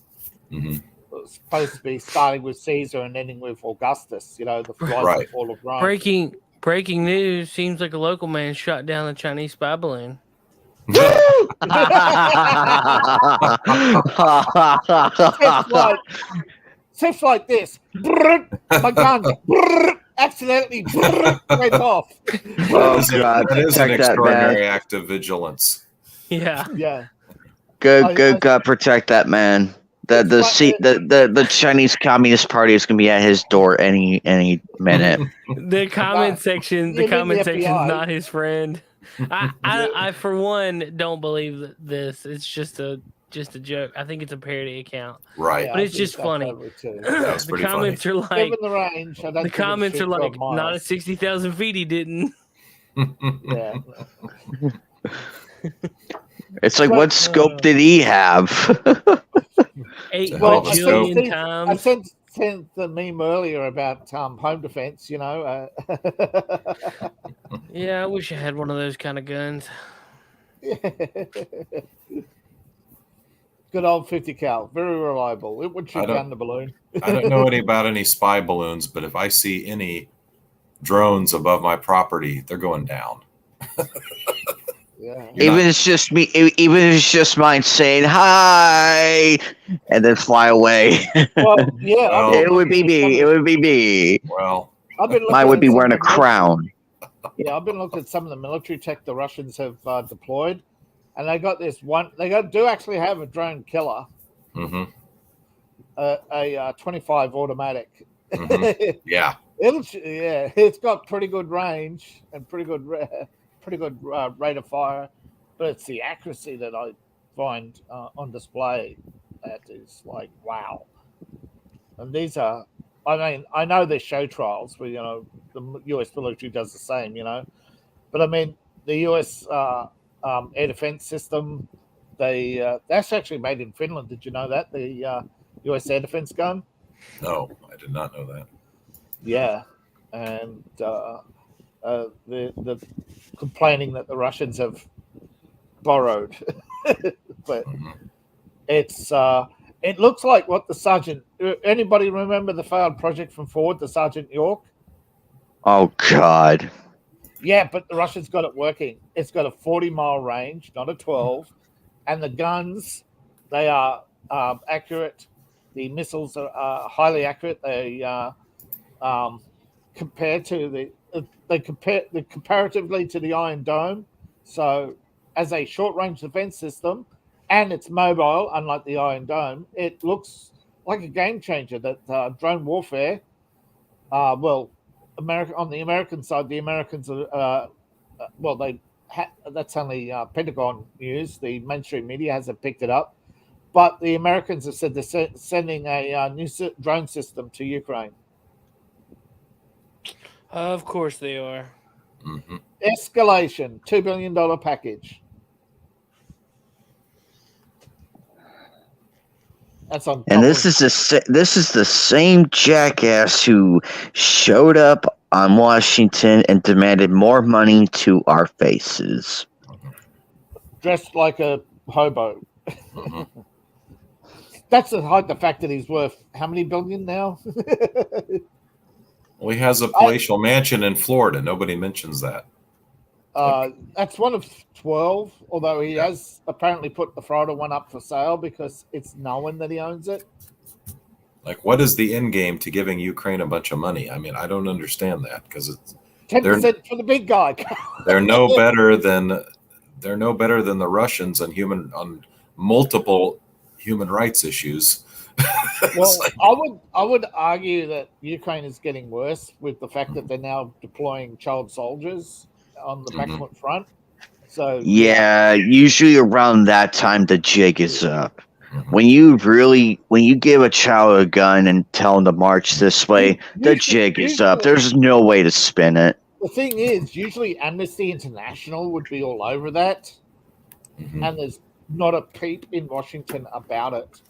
Mm-hmm. It was supposed to be starting with Caesar and ending with Augustus, you know, the fall of Rome. Breaking news, seems like a local man shot down a Chinese spy balloon. Stuff like this. My gun accidentally went off. Oh God! That is an extraordinary act of vigilance. Yeah. Yeah. Good God, protect that man. The Chinese Communist Party is going to be at his door any minute. The comment section is not his friend. I for one don't believe this. It's just a joke. I think it's a parody account. Right. But it's just funny. The comments are like, not at 60,000 feet he didn't. Yeah. It's like, what scope did he have? 8 bajillion times. I sent the meme earlier about home defense, you know. Yeah, I wish I had one of those kind of guns. Good old 50 cal, very reliable. It would shoot down the balloon. I don't know about any spy balloons, but if I see any drones above my property, they're going down. Yeah. Even if it's just mine saying hi and then fly away. Well, yeah, it would be me. It would be me. Well, mine would be wearing a crown. Yeah, I've been looking at some of the military tech the Russians have deployed, and they got this one. They do actually have a drone killer, a 25 automatic. Mm-hmm. Yeah, it's got pretty good range and pretty good rate of fire, but it's the accuracy that I find on display that is like wow. And these are, I mean, I know they're show trials where, you know, the US military does the same, you know, but I mean the US air defense system, that's actually made in Finland. Did you know that, the US air defense gun? No, I did not know that. Yeah, and the complaining that the Russians have borrowed, but it looks like what the Sergeant. Anybody remember the failed project from Ford, the Sergeant York? Oh God! Yeah, but the Russians got it working. It's got a 40-mile range, not a 12, and the guns, they are accurate. The missiles are highly accurate. They compare comparatively to the Iron Dome. So, as a short-range defense system, and it's mobile, unlike the Iron Dome, it looks like a game changer. That drone warfare, on the American side, the Americans are, that's only Pentagon news. The mainstream media hasn't picked it up, but the Americans have said they're sending a new drone system to Ukraine. Of course they are. Mhm. Escalation, $2 billion package. That's on. And top this of- this is the same jackass who showed up on Washington and demanded more money to our faces. dressed like a hobo. Mhm. That's the fact that he's worth how many billion now? Well, he has a palatial mansion in Florida. Nobody mentions that. That's one of 12, although he has apparently put the Florida one up for sale because it's known that he owns it. Like, what is the end game to giving Ukraine a bunch of money? I mean, I don't understand that because it's 10% for the big guy. they're no better than the Russians on multiple human rights issues. Well, like, I would argue that Ukraine is getting worse with the fact that they're now deploying child soldiers on the Bakhmut front. So yeah, usually around that time the jig is up. Mhm. When you give a child a gun and tell him to march this way, the jig is up. There's no way to spin it. The thing is, usually Amnesty International would be all over that, and there's not a peep in Washington about it.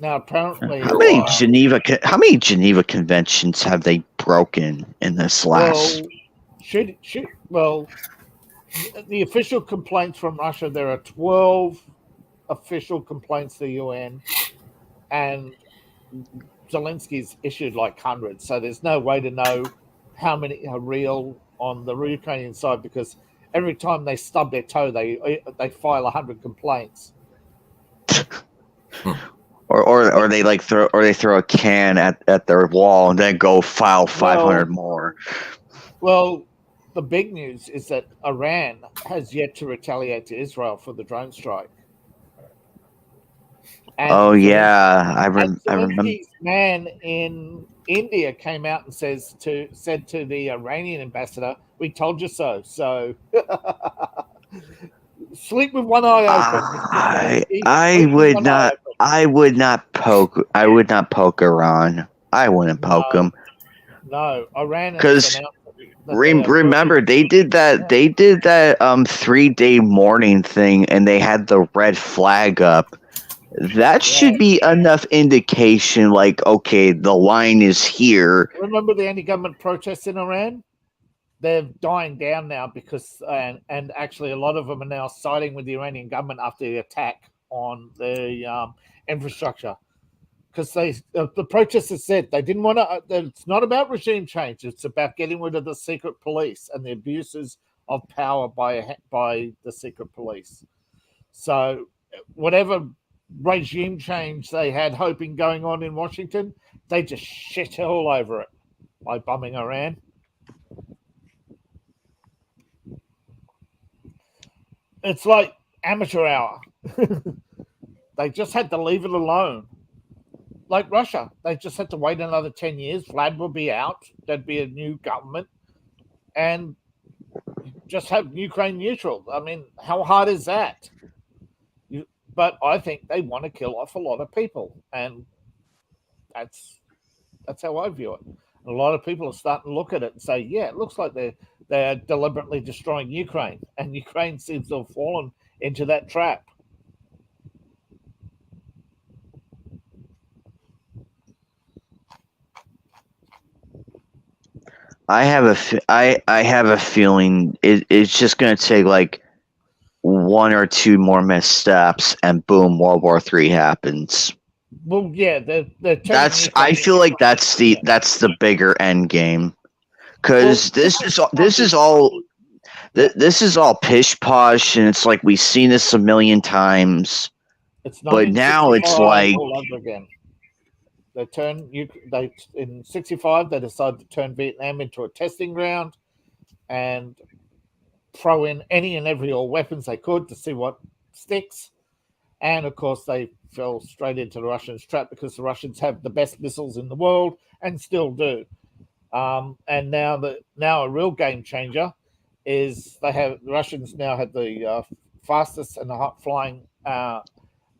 Now, apparently, How many Geneva conventions have they broken in this last? The official complaints from Russia, there are 12 official complaints to the UN, and Zelensky's issued like hundreds. So there's no way to know how many are real on the Ukrainian side because every time they stub their toe, they file 100 complaints. Or they throw a can at their wall and then go file 500 more. Well, the big news is that Iran has yet to retaliate to Israel for the drone strike. And I remember. Zelensky's man in India came out and said to the Iranian ambassador, "We told you so." So sleep with one eye open. I would not poke Iran. I wouldn't poke them. No, Iran because remember they did that 3-day mourning thing and they had the red flag up. That should be enough indication, like, okay, the line is here. Remember the anti-government protests in Iran? They're dying down now because, and actually a lot of them are now siding with the Iranian government after the attack on the infrastructure. Because the protesters said they didn't want to, it's not about regime change, it's about getting rid of the secret police and the abuses of power by the secret police. So whatever regime change they had hoping going on in Washington, they just shit all over it by bombing Iran. It's like amateur hour. They just had to leave it alone. Like Russia, they just had to wait another 10 years. Vlad will be out. There'd be a new government. And just have Ukraine neutral. I mean, how hard is that? But I think they want to kill off a lot of people. And that's how I view it. A lot of people are starting to look at it and say, yeah, it looks like they're deliberately destroying Ukraine. And Ukraine seems to have fallen into that trap. I have a feeling it's just going to take like one or two more missteps, and boom, World War III happens. Well, yeah, I feel like that's the bigger end game, because this is all pish posh, and it's like we've seen this a million times. But now it's like all over again. In '65 they decided to turn Vietnam into a testing ground and throw in any and every all weapons they could to see what sticks. And of course they fell straight into the Russians' trap because the Russians have the best missiles in the world and still do. And now a real game changer is the Russians now have the fastest and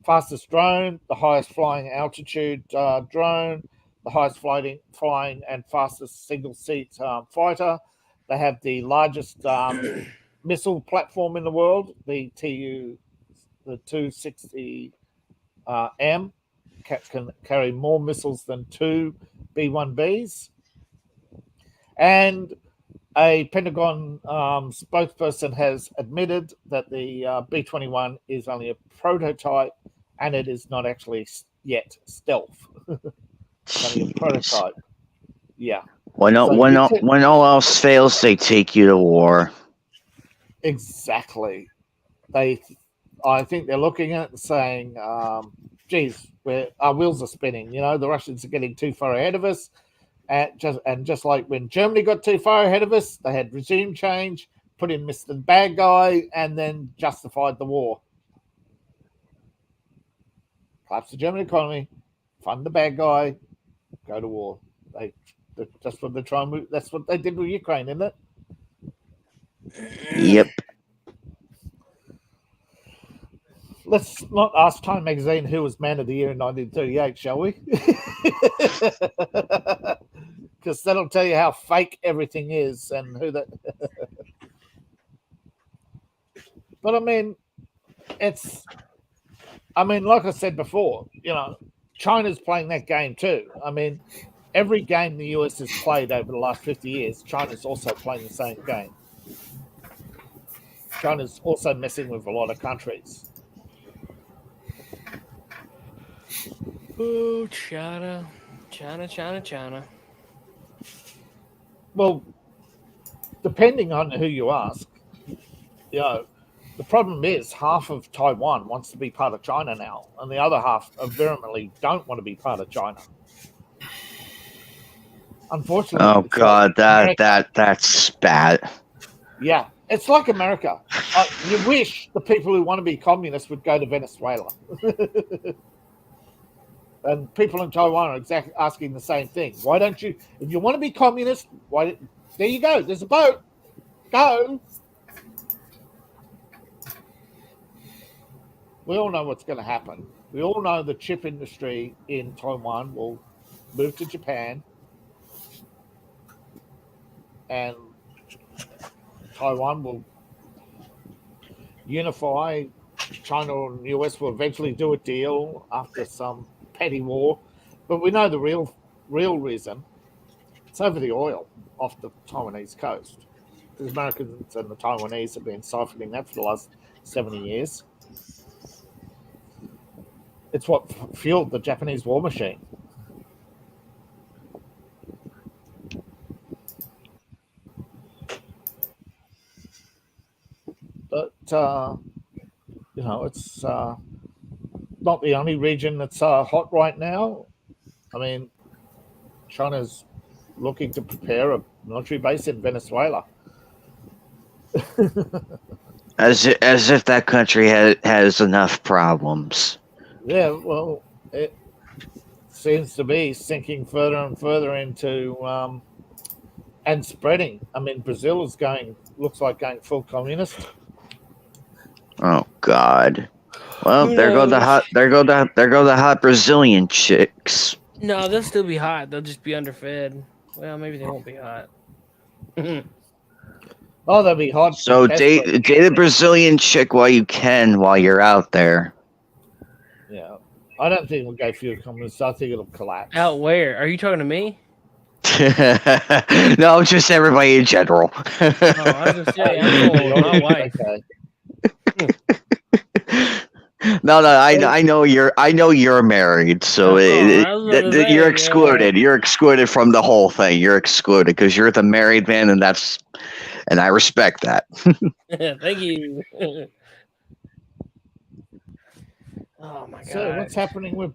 fastest drone, the highest flying altitude drone, the highest flying and fastest single seat fighter, They have the largest missile platform in the world, the the 260 M, can carry more missiles than two B-1Bs. And a Pentagon spokesperson has admitted that the B-21 is only a prototype and it is not actually yet stealth. It's only a prototype. Yeah. When all else fails, they take you to war. Exactly. I think they're looking at it and saying, geez, our wheels are spinning. You know, the Russians are getting too far ahead of us. And just like when Germany got too far ahead of us, they had regime change, put in Mr. Bad Guy, and then justified the war. Collapse the German economy, fund the bad guy, go to war. That's what they're trying to. That's what they did with Ukraine, isn't it? Yep. Let's not ask Time Magazine who was Man of the Year in 1938, shall we? Because that'll tell you how fake everything is and who that. But I mean, like I said before, you know, China's playing that game too. I mean, every game the US has played over the last 50 years, China's also playing the same game. China's also messing with a lot of countries. Oh, China. Well, depending on who you ask, you know, the problem is half of Taiwan wants to be part of China now, and the other half vehemently don't want to be part of China. Unfortunately, Oh God, that's bad. Yeah, it's like America. You wish the people who want to be communists would go to Venezuela. And people in Taiwan are exactly asking the same thing. Why don't you, if you want to be communist, there you go. There's a boat. Go. We all know what's going to happen. We all know the chip industry in Taiwan will move to Japan. And Taiwan will unify. China and the US will eventually do a deal after some petty war. But we know the real reason. It's over the oil off the Taiwanese coast. The Americans and the Taiwanese have been siphoning that for the last 70 years. It's what fueled the Japanese war machine. But, you know, it's not the only region that's hot right now. I mean, China's looking to prepare a military base in Venezuela. As if that country has enough problems. Yeah, well, it seems to be sinking further and further into and spreading. I mean, Brazil is looks like going full communist. Oh God. Well, there go the hot Brazilian chicks. No, they'll still be hot. They'll just be underfed. Well, maybe they won't be hot. Oh, they'll be hot. So date a Brazilian chick while you're out there. Yeah, I don't think it'll go full communist. I think it'll collapse. Out where? Are you talking to me? No, just everybody in general. Oh, I was gonna say, I'm going with my wife. Okay. No, I know you're married, so you're excluded. Yeah. You're excluded from the whole thing. You're excluded because you're the married man, and I respect that. Thank you. Oh my God. So what's happening with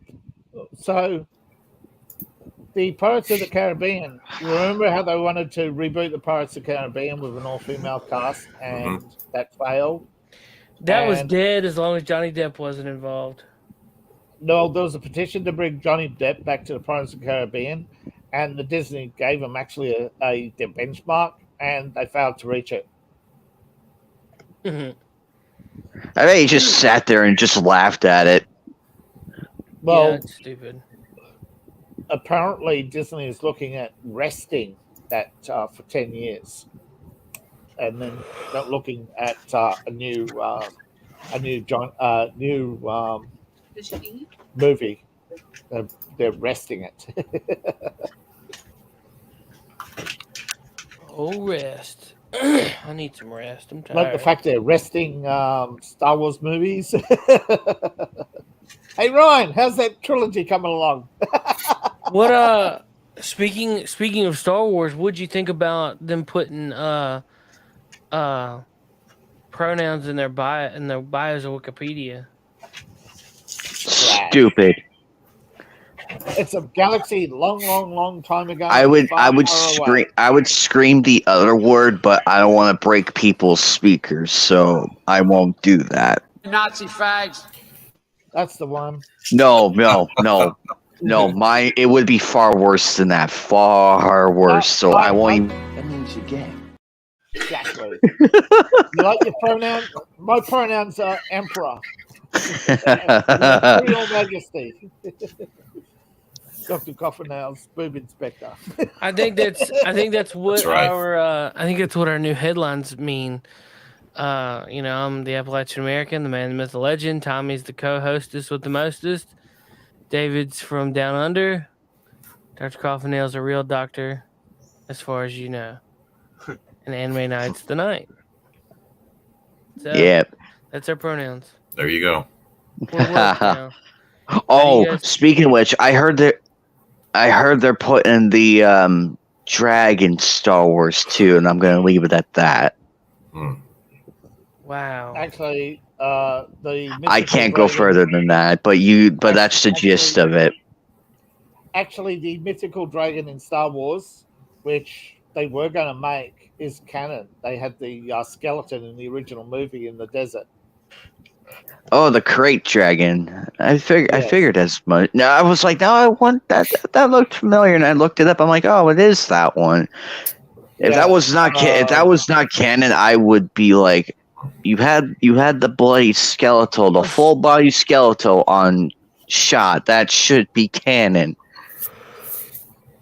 the Pirates of the Caribbean? You remember how they wanted to reboot the Pirates of the Caribbean with an all-female cast, and that failed? That was dead as long as Johnny Depp wasn't involved. No, there was a petition to bring Johnny Depp back to the Pirates of the Caribbean, and the Disney gave him actually a benchmark, and they failed to reach it. I bet he just sat there and just laughed at it. Well, yeah, it's stupid. Apparently Disney is looking at resting that for 10 years. and then not looking at a new movie. They're resting it. Oh, rest. I need some rest. I'm tired. Like the fact they're resting Star Wars movies. Hey Ryan, how's that trilogy coming along? What speaking of Star Wars, what'd you think about them putting pronouns in their bios of Wikipedia? Stupid. It's a galaxy long time ago. I would scream. I would scream the other word, but I don't want to break people's speakers, so I won't do that. Nazi fags. That's the one. No. It would be far worse than that. Far worse. So I won't even. That means you're gay. Exactly. You like your pronoun? My pronouns are emperor. Your Majesty. Dr. Coffinail's boob inspector. I think that's what That's right. our new headlines mean. I'm the Appalachian American, the man, the myth, the legend. Tommy's the co-hostess with the mostest. David's from down under. Dr. Coffinail's a real doctor, as far as you know. And Anime Night's the night. So, Yep. that's our pronouns. There you go. We're woke now. Oh, guys- speaking of which, I heard they're putting the dragon Star Wars too, and I'm gonna leave it at that. Wow. Actually, I can't go further than that, but that's the gist of it. Actually, the mythical dragon in Star Wars, which they were going to make, is canon. They had the skeleton in the original movie in the desert. Oh, the crate dragon. I Yes. figured as much. No, I was like, no, I want that. That looked familiar, and I looked it up. I'm like, oh, it is that one. If Yeah, that was not if that was not canon, I would be like, you had the bloody skeletal, the full body skeletal on shot. That should be canon.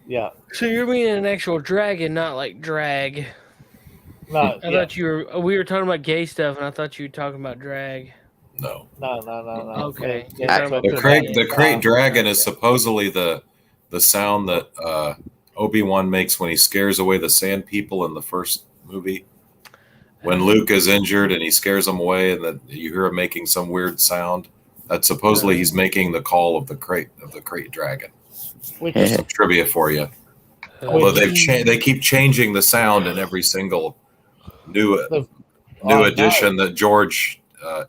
Yeah. So you're meaning an actual dragon, not like drag. No. I thought we were talking about gay stuff, and I thought you were talking about drag. No. No. Okay. The crate dragon is supposedly the sound that Obi-Wan makes when he scares away the sand people in the first movie. When Luke is injured and he scares them away, and then you hear him making some weird sound. That supposedly he's making the call of the crate dragon. Which Yeah. is Some trivia for you. Although they keep changing the sound in every single new edition that George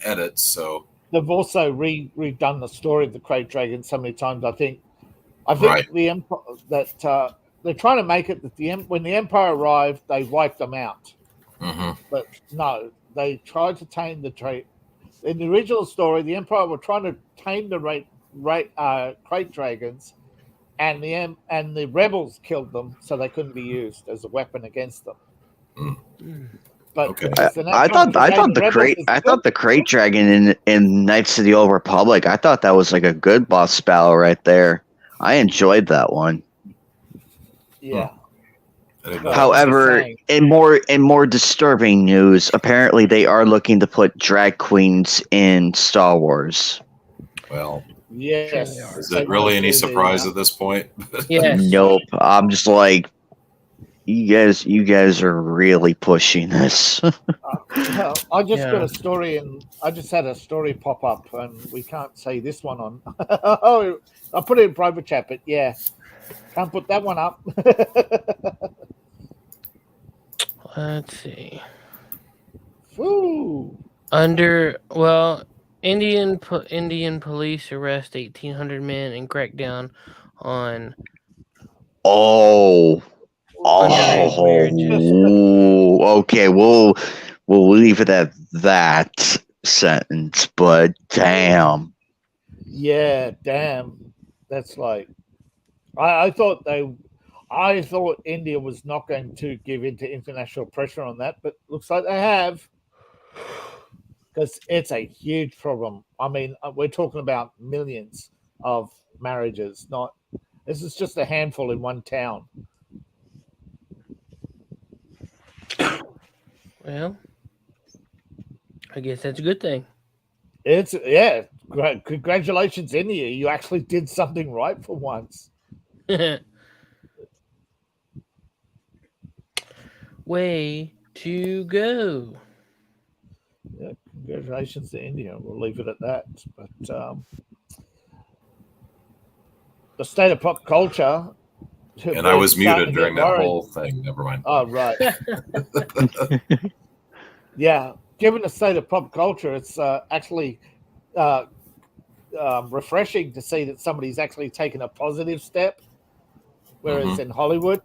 edits. So they've also redone the story of the crate dragon so many times. I think Right. the Empire that they're trying to make it that when the Empire arrived, they wiped them out. But no, they tried to tame the trait. In the original story, the Empire were trying to tame the crate dragons, and the rebels killed them, so they couldn't be used as a weapon against them. But Okay. I thought the crate dragon in Knights of the Old Republic. I thought that was like a good boss battle right there. I enjoyed that one. Yeah. However, in more disturbing news, apparently they are looking to put drag queens in Star Wars. Well, Yes. is it really any surprise at this point? Yes. Nope. I'm just like, you guys are really pushing this. I just got a story, and I just had a story pop up, and we can't say this one on. Oh, I put it in private chat, but yeah, can't put that one up. Let's see. Woo! Indian police arrest 1,800 men and crackdown on. Oh, okay. We'll leave it at that sentence. But damn. Yeah, damn. That's like, I thought India was not going to give in to international pressure on that, but looks like they have. Because it's a huge problem. I mean, we're talking about millions of marriages. This is just a handful in one town. Well, I guess that's a good thing. It's great. Congratulations, India. You actually did something right for once. Way to go. Yeah, congratulations to India. We'll leave it at that. But the state of pop culture. And I was muted during that whole thing. Never mind. Oh, right. Yeah. Given the state of pop culture, it's actually refreshing to see that somebody's actually taken a positive step. Whereas in Hollywood,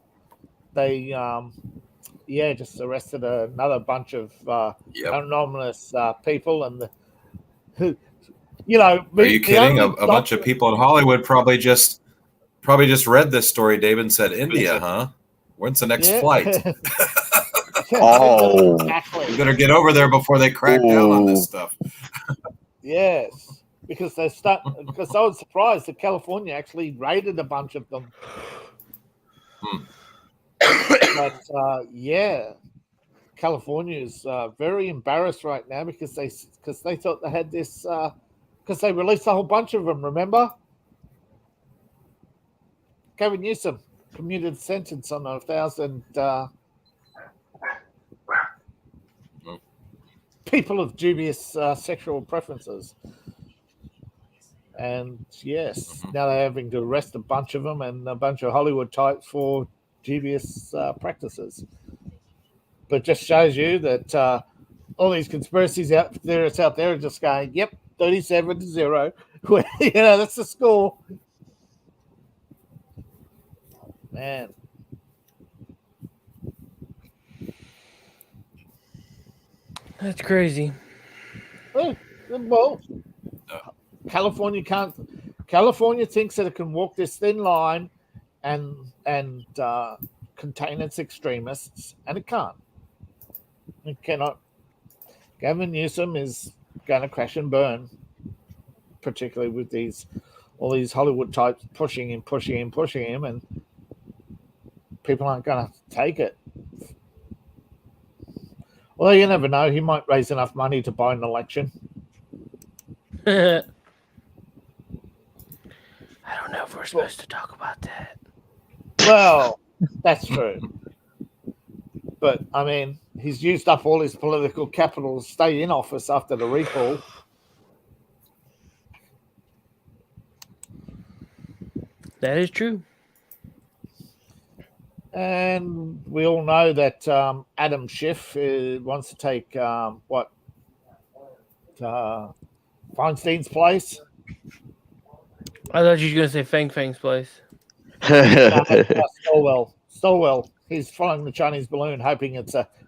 they just arrested another bunch of anonymous people, and are you kidding? A bunch of people in Hollywood probably just read this story, David, and said, "India, huh? When's the next flight? Oh, exactly. We better get over there before they crack down on this stuff." Yes, because because I was surprised that California actually raided a bunch of them. But California is very embarrassed right now because they thought they had this because they released a whole bunch of them. Remember, Gavin Newsom commuted a sentence on 1,000 people of dubious sexual preferences. And yes, now they're having to arrest a bunch of them and a bunch of Hollywood types for dubious practices. But just shows you that all these conspiracies out there are just going, yep, 37-0. That's the score. Man. That's crazy. Well, California thinks that it can walk this thin line and contain its extremists, and it can't. It cannot. Gavin Newsom is going to crash and burn, particularly with all these Hollywood types pushing him, and people aren't going to take it. Well, you never know. He might raise enough money to buy an election. I don't know if we're supposed to talk about that. Well, that's true. But, I mean, he's used up all his political capital to stay in office after the recall. That is true. And we all know that Adam Schiff wants to take, Feinstein's place. I thought you were going to say Fang Fang's place. Stowell. He's following the Chinese balloon, hoping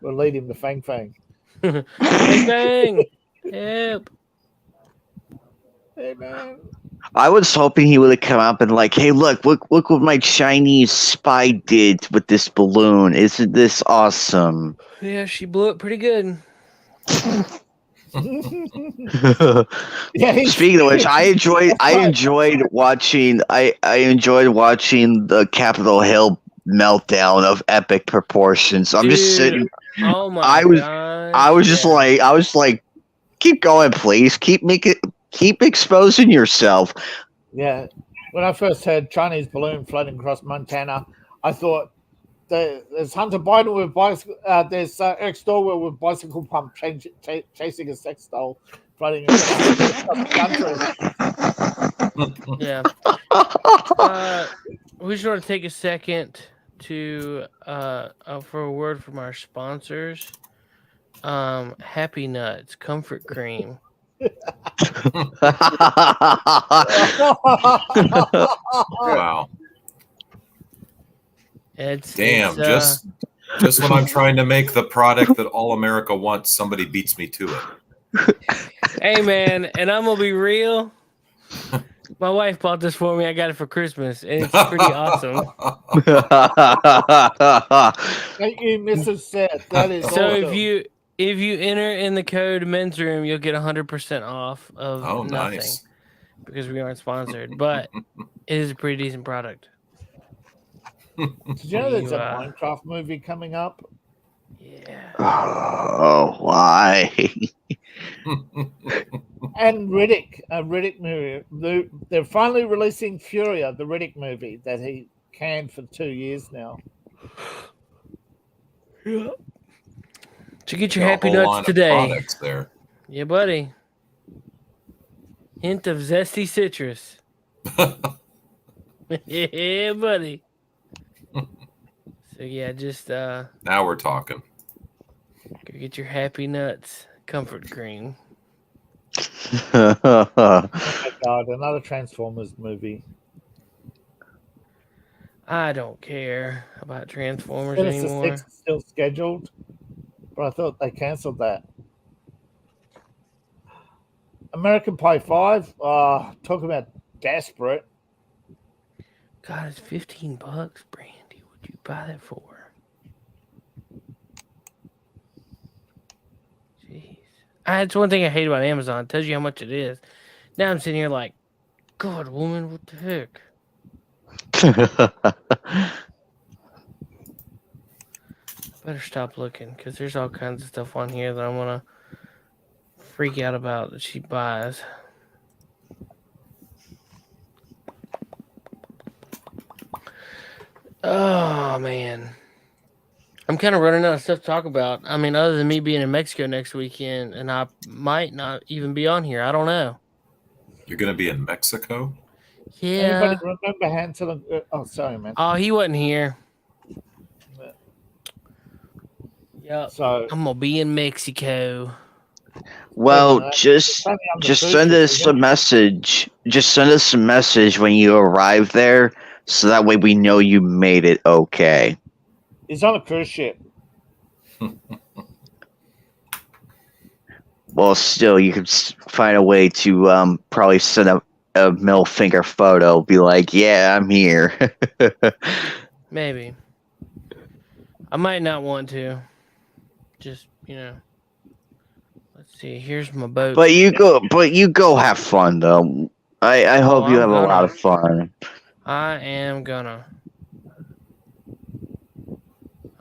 will lead him to Fang Fang. Fang Fang! Yep. Hey, man. I was hoping he would have come up and like, hey, look what my Chinese spy did with this balloon. Isn't this awesome? Yeah, she blew it pretty good. Speaking of which, I enjoyed watching the Capitol Hill meltdown of epic proportions. I'm just sitting. Oh my I was like, keep going, please. Keep exposing yourself. Yeah. When I first heard Chinese balloon floating across Montana, I thought there's Hunter Biden with bicycle. There's Eric Stowell with bicycle pump chasing a sex doll floating across the country. Yeah. We just want to take a second to for a word from our sponsors. Happy Nuts Comfort Cream. Wow. It's just when I'm trying to make the product that all America wants, somebody beats me to it. Hey man, and I'm gonna be real. My wife bought this for me. I got it for Christmas, and it's pretty awesome. Thank you, Mrs. Seth. That is so. Awesome. If you enter in the code Men's Room, you'll get 100% off of nothing. Nice. Because we aren't sponsored, but it is a pretty decent product. Did you know there's a Minecraft movie coming up? Yeah. Yeah. Oh, why? And Riddick, a Riddick movie. They're finally releasing Furia, the Riddick movie that he canned for 2 years now. Yeah. Did you get They your got a happy whole nuts line of today? products there. Yeah, buddy. Hint of zesty citrus. Yeah, buddy. So yeah, just Now we're talking. go get your happy nuts comfort cream. Oh my God, another Transformers movie. I don't care about Transformers Genesis anymore. 6 is still scheduled, but I thought they cancelled that. American Pie 5, talk about desperate. God, it's $15, Brandy. What'd you buy that for? Jeez. That's one thing I hate about Amazon. It tells you how much it is. Now I'm sitting here like, God, woman, what the heck? Better stop looking because there's all kinds of stuff on here that I'm gonna freak out about that she buys. Oh man, I'm kind of running out of stuff to talk about. I mean, other than me being in Mexico next weekend, and I might not even be on here. I don't know. You're going to be in Mexico? Yeah. Anybody remember Hansel and oh, sorry, man. Oh, he wasn't here. Yep. So I'm gonna be in Mexico. Well, It's just only on the just food send trip, us isn't a it? message. Just send us a message when you arrive there, so that way we know you made it okay. He's on a cruise ship. Well, still, you could find a way to probably send a middle finger photo. Be like, yeah, I'm here. Maybe. I might not want to. Just, let's see. Here's my boat. But you go have fun though. I hope you I'm have a lot gonna. of fun. I am gonna.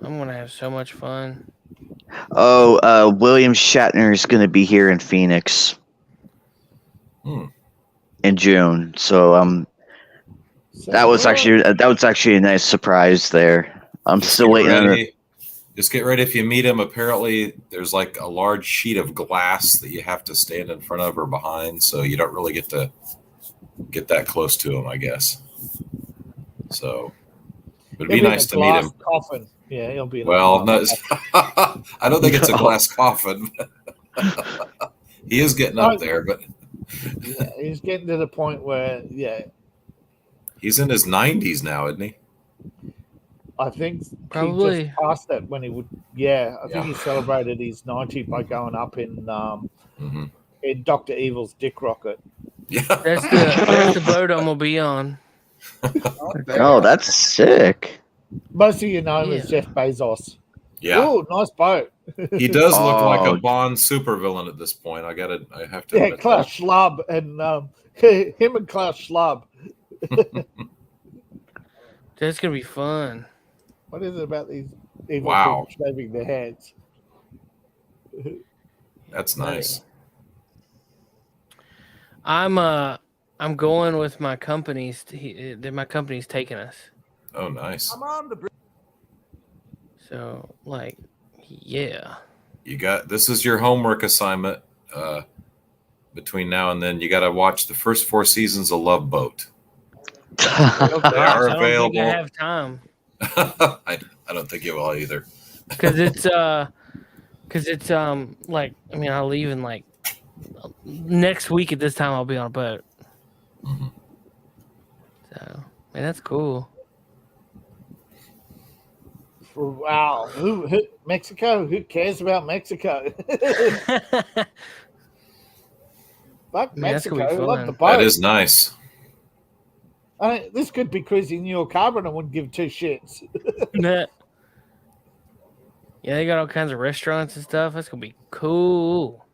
I'm gonna have so much fun. Oh, William Shatner is going to be here in Phoenix in June. So that was actually a nice surprise there. I'm Just still get waiting on it. ready. Just get ready if you meet him. Apparently, there's like a large sheet of glass that you have to stand in front of or behind, so you don't really get to get that close to him, I guess. So it'd be nice to meet him. Coffin. Yeah, he'll be in Well, a no, glass I don't think it's a glass coffin. He is getting up there, but yeah, he's getting to the point where, he's in his 90s now, isn't he? I think Probably. he just passed that when he would. Yeah, I think Yeah. he celebrated his 90 by going up in Dr. Evil's dick rocket. Yeah. That's the boat I'm gonna be on. Oh, that's sick. Most of you know him as Yeah. Jeff Bezos. Yeah. Oh, nice boat. He does look like a Oh. Bond supervillain at this point. I have to Yeah, admit Klaus that. Schwab and him and Klaus Schwab. That's gonna be fun. What is it about these evil Wow. people shaving their heads? That's nice. I'm going with my companies. My company's taking us. Oh, nice. So yeah. This is your homework assignment. Between now and then, you got to watch the first 4 seasons of Love Boat. They are I don't available. think I have time I don't think you will either. because it's I'll leave in next week at this time. I'll be on a boat. Mhm. So man, that's cool. Wow, who Mexico? Who cares about Mexico? Fuck Man, that's gonna Mexico. be I love fun. the boat. That is nice. This could be cruising New York Harbor and I wouldn't give 2 shits. Yeah, they got all kinds of restaurants and stuff. That's gonna be cool.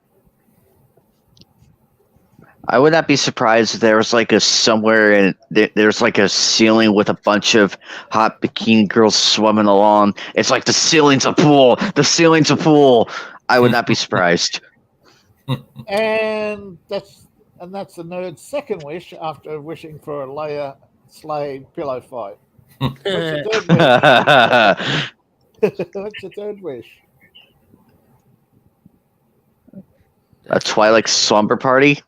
I would not be surprised if there was like a somewhere in there's like a ceiling with a bunch of hot bikini girls swimming along. It's like the ceiling's a pool. The ceiling's a pool. I would not be surprised. And that's the nerd's second wish after wishing for a Leia Slade pillow fight. What's your third wish? What's your third wish? A Twilight slumber party.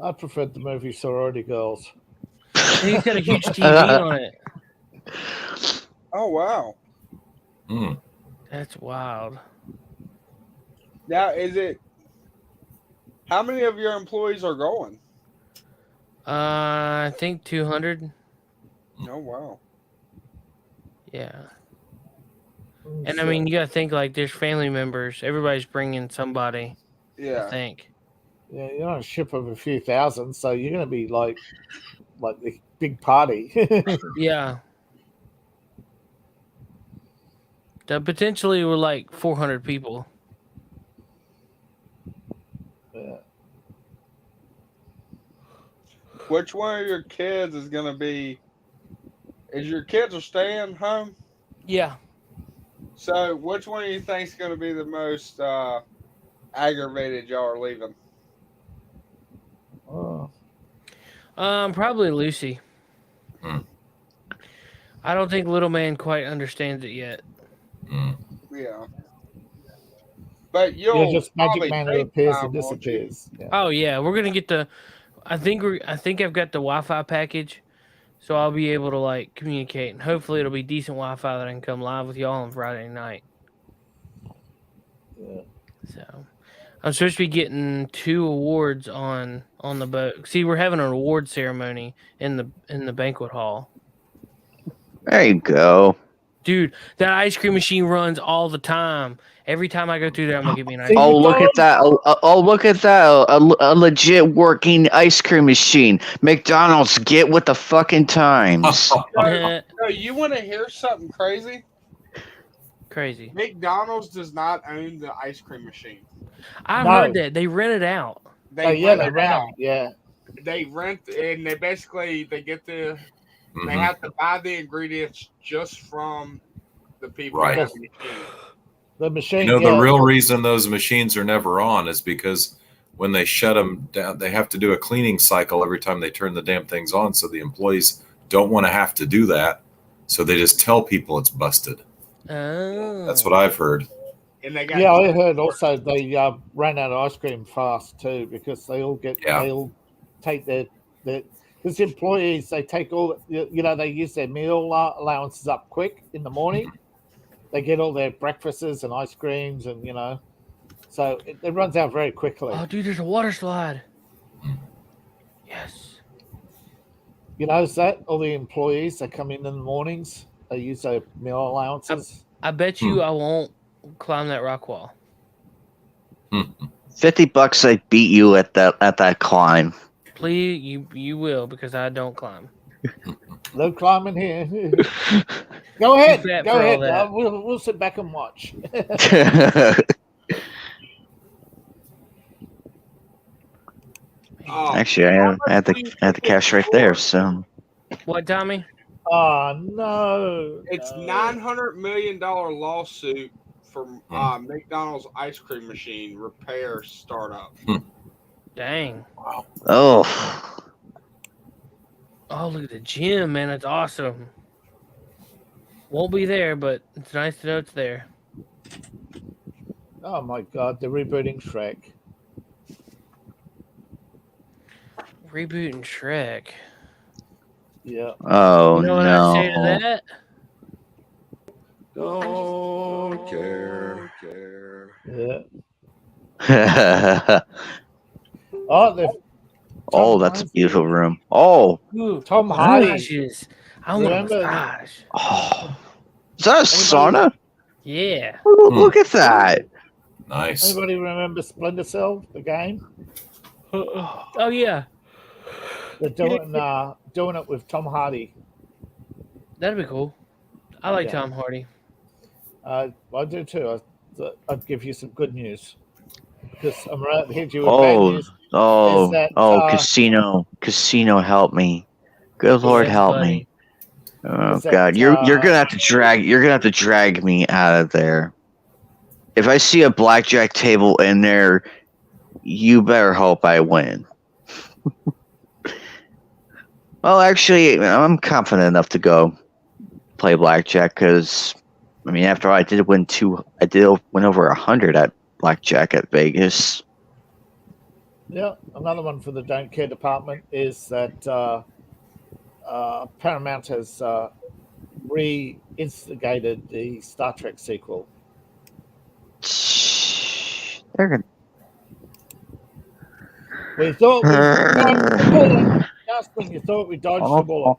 I preferred the movie Sorority Girls. He's got a huge TV on it. Oh wow! Mm. That's wild. Now, is it? How many of your employees are going? I think 200. Oh wow! Yeah. And I mean, you gotta think like there's family members. Everybody's bringing somebody. I Yeah. think. Yeah, you're on a ship of a few thousand, so you're going to be like the big party. Yeah. Potentially, we're like 400 people. Yeah. Which one of your kids is gonna be? Is your kids are staying home? Yeah. So, which one do you think is gonna be the most aggravated? Y'all are leaving. Oh. Probably Lucy. Hmm. I don't think little man quite understands it yet. Mm. Yeah. But you'll You're just Magic probably Man who FaceTime, appears and won't you? disappears. Yeah. Oh yeah, we're gonna get the. I think I've got the Wi-Fi package, so I'll be able to like communicate, and hopefully it'll be decent Wi-Fi that I can come live with y'all on Friday night. Yeah. So, I'm supposed to be getting 2 awards on the boat. See, we're having an award ceremony in the banquet hall. There you go. Dude, that ice cream machine runs all the time. Every time I go through there, I'm gonna get me an ice See, cream. Oh, look at that! Oh, look at that! A legit working ice cream machine. McDonald's, get with the fucking times. So, you want to hear something crazy? Crazy. McDonald's does not own the ice cream machine. I've No. heard that they rent it out. They Yeah, rent they it ran out. out. Yeah. They rent and they basically they get the they Mhm. have to buy the ingredients just from the people Right. who have the machine. The machine. You know, yeah, the real reason those machines are never on is because when they shut them down, they have to do a cleaning cycle every time they turn the damn things on. So the employees don't want to have to do that. So they just tell people it's busted. Oh. That's what I've heard. And they got Yeah, I heard also they ran out of ice cream fast too because they all Yeah. they all take their because employees they take all they use their meal allowances up quick in the morning. They get all their breakfasts and ice creams and so it runs out very quickly. Oh, dude, there's a water slide. Yes. You notice that all the employees that come in the mornings they use their meal allowances. I bet you I won't climb that rock wall. $50, I beat you at that climb. Please, you will because I don't climb. No climbing here. Go ahead. Too fat Go for all ahead. that. We'll sit back and watch. oh, Actually, I had the cash right there. So What, Tommy? Oh no! it's no. $900 million lawsuit for McDonald's ice cream machine repair startup. Dang. Wow. oh, Oh, look at the gym, man. That's awesome. Won't be there, but it's nice to know it's there. Oh my God! They're rebooting Shrek. Rebooting Shrek. Yeah. oh You know what no! I say to that? Don't care. Yeah. Oh, they've Oh, that's a beautiful room. Oh, Ooh, Tom Hardy. massages. I want a Remember- massage. oh, is that a sauna? Yeah. Look at that. Nice. Anybody remember Splinter Cell, the game? Oh yeah, They're doing it with Tom Hardy. that'd be cool. I like Yeah. Tom Hardy. I do too. I'd give you some good news. because I'm right here to you with bad news. Is that, Casino, help me. Good Lord, Yes, help buddy. me. Oh Is that, God, you're gonna have to drag me out of there. If I see a blackjack table in there, you better hope I win. Well, actually, I'm confident enough to go play blackjack because, I mean, after all, I did win over 100 at blackjack at Vegas. yeah, another one for the don't care department is that Paramount has re-instigated the Star Trek sequel. They're gonna. We thought we dodged the bullet. Just when you thought we dodged the bullet.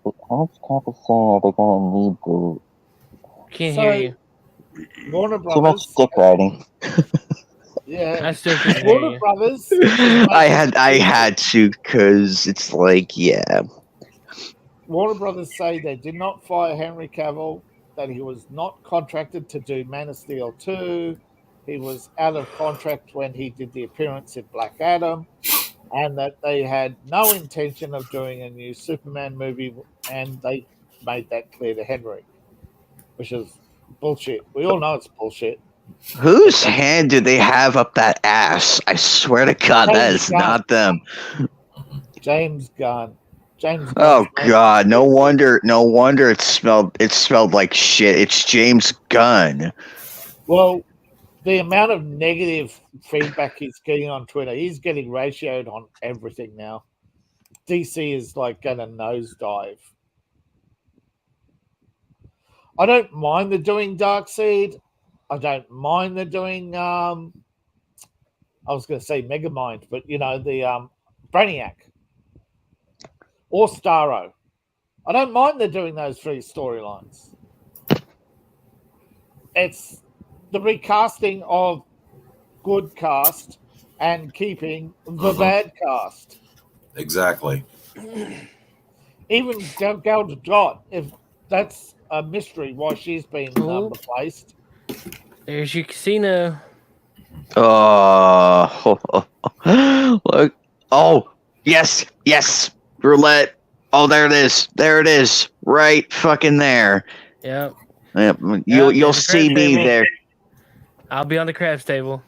Can't So, hear you. Warner Brothers. writing. Yeah. I still can't hear Warner you. Brothers. I had to because it's like, yeah. Warner Brothers say they did not fire Henry Cavill, that he was not contracted to do Man of Steel 2. He was out of contract when he did the appearance in Black Adam, and that they had no intention of doing a new Superman movie, and they made that clear to Henry, which is bullshit. We all know it's bullshit. Whose hand do they have up that ass? I swear to God, that is not them. James Gunn. Oh God! No wonder it smelled like shit. It's James Gunn. Well, the amount of negative feedback he's getting on Twitter, he's getting ratioed on everything now. DC is like going to nosedive. I don't mind the doing Darkseid. I don't mind the doing I was going to say Megamind, but you know, the Brainiac or Starro. I don't mind they're doing those three storylines. It's the recasting of good cast and keeping the bad cast. Exactly. Even Gal Gadot, if that's a mystery why she's been replaced. There's your casino. Look. Oh, yes. Roulette. Oh, there it is. Right fucking there. Yep. Yep. You'll see me there. I'll be on the craps table.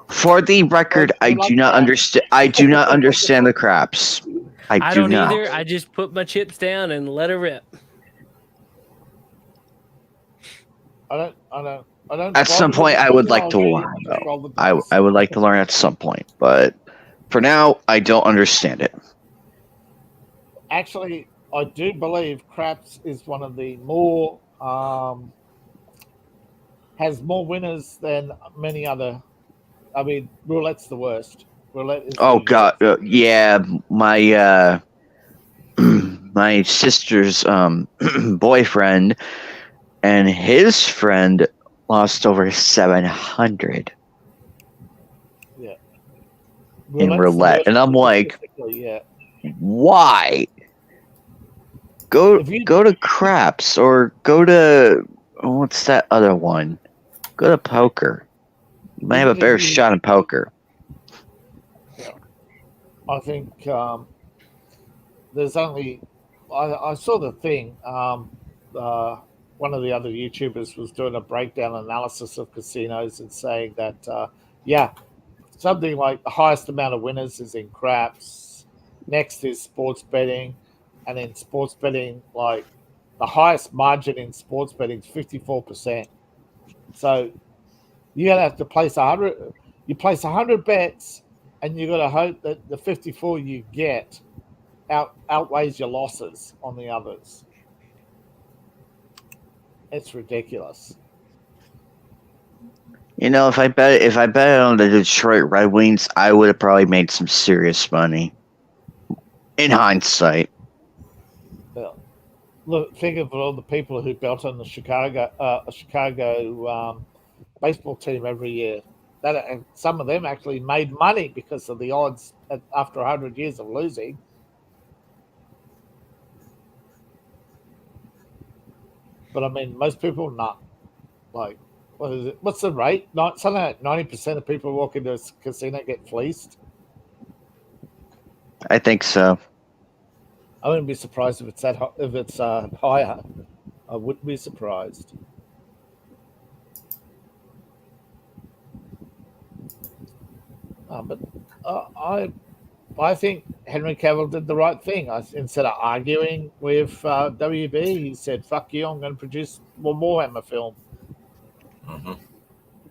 For the record, I do not understand the craps. I don't not. either. I just put my chips down and let her rip. I don't. At some point, I would like to learn. Though. I would like to learn at some point, but for now, I don't understand it. Actually, I do believe craps is one of the more has more winners than many other. I mean, roulette's the worst. Roulette is. Oh God, yeah, my my sister's boyfriend and his friend lost over 700. Yeah. In roulette, and I'm like, yeah. Why? Go to craps or go to what's that other one? Go to poker. You might have a better shot in poker. Yeah. I think there's only. I saw the thing. One of the other YouTubers was doing a breakdown analysis of casinos and saying that, something like the highest amount of winners is in craps. Next is sports betting. And in sports betting, like the highest margin in sports betting is 54%. So you're going to have to place 100. You place 100 bets and you got to hope that the 54 you get outweighs your losses on the others. It's ridiculous. You know, if I bet on the Detroit Red Wings, I would have probably made some serious money. In hindsight. Yeah. Look, think of all the people who bet on the Chicago baseball team every year. And some of them actually made money because of the odds after 100 years of losing. But I mean, most people not. Like, what is it? What's the rate? Not something like 90% of people who walk into a casino get fleeced. I think so. I wouldn't be surprised if it's higher. I wouldn't be surprised. But I think Henry Cavill did the right thing. Instead of arguing with WB, he said, "Fuck you! I'm going to produce one Warhammer film." Mm-hmm.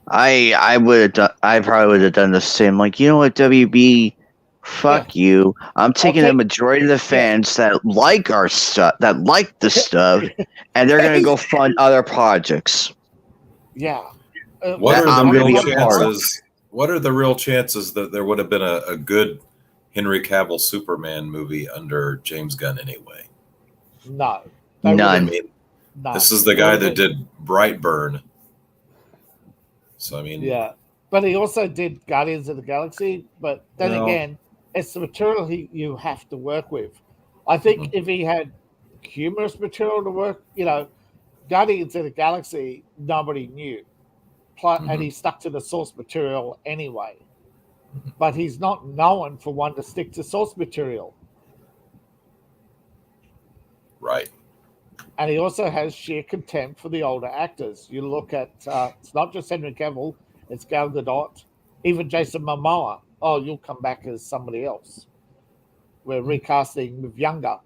I would have done. I probably would have done the same. Like, you know what, WB, fuck you. I'm taking the majority of the fans that like our stuff, that like the stuff, and they're gonna go fund other projects. Yeah. What are I'm the gonna real be a part of. chances? What are the real chances that there would have been a good Henry Cavill Superman movie under James Gunn anyway? No. None. This is the guy that did Brightburn. So, I mean... Yeah. But he also did Guardians of the Galaxy. But then again, it's the material you have to work with. I think if he had humorous material to work, Guardians of the Galaxy, nobody knew. And he stuck to the source material anyway. But he's not known for one to stick to source material. Right. And he also has sheer contempt for the older actors. You look at, it's not just Henry Cavill, it's Gal Gadot, even Jason Momoa. Oh, you'll come back as somebody else. We're recasting with younger.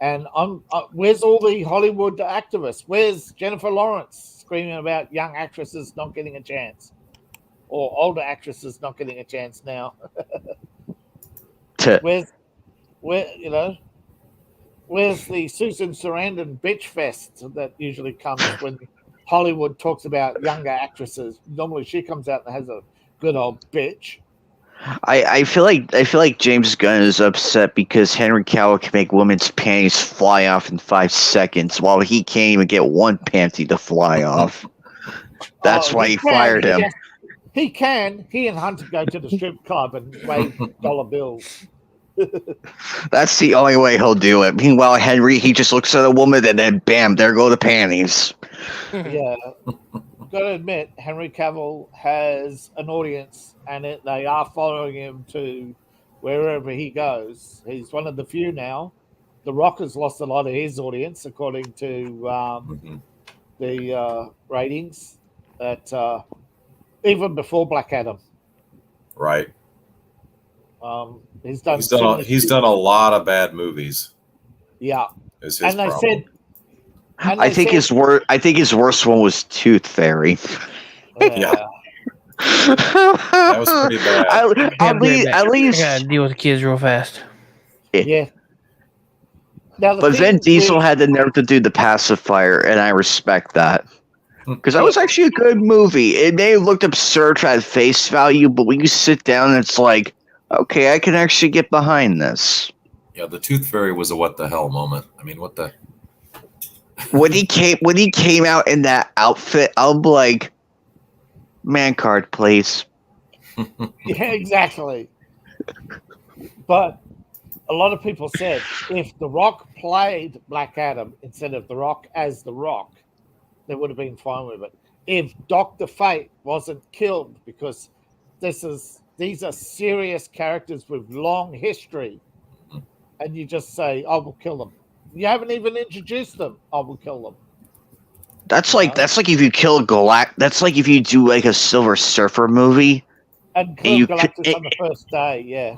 And where's all the Hollywood activists? Where's Jennifer Lawrence screaming about young actresses not getting a chance? Or older actresses not getting a chance now? Where's the Susan Sarandon bitch fest that usually comes when Hollywood talks about younger actresses? Normally she comes out and has a good old bitch. I feel like James Gunn is upset because Henry Cavill can make women's panties fly off in 5 seconds, while he can't even get one panty to fly off. That's why he fired him. He can. He and Hunter go to the strip club and wave dollar bills. That's the only way he'll do it. Meanwhile, Henry, he just looks at a woman and then bam, there go the panties. Yeah. Gotta admit, Henry Cavill has an audience, and they are following him to wherever he goes. He's one of the few now. The Rock has lost a lot of his audience, according to the ratings. That even before Black Adam, right? He's done a lot of bad movies. Yeah, and they said. I think his worst one was Tooth Fairy. Yeah. That was pretty bad. At least I gotta deal with the kids real fast. Yeah. But Vin Diesel had the nerve to do The Pacifier, and I respect that. Because that was actually a good movie. It may have looked absurd at face value, but when you sit down, it's like, okay, I can actually get behind this. Yeah, the Tooth Fairy was a what the hell moment. I mean, what the... when he came out in that outfit, I'm like, man card, please. Yeah, exactly. But a lot of people said if The Rock played Black Adam instead of The Rock as The Rock, they would have been fine with it. If Dr. Fate wasn't killed, because these are serious characters with long history, and you just say, "I will kill them." You haven't even introduced them. I will kill them. That's like if you kill That's like if you do like a Silver Surfer movie, and kill Galactus on the first day. Yeah.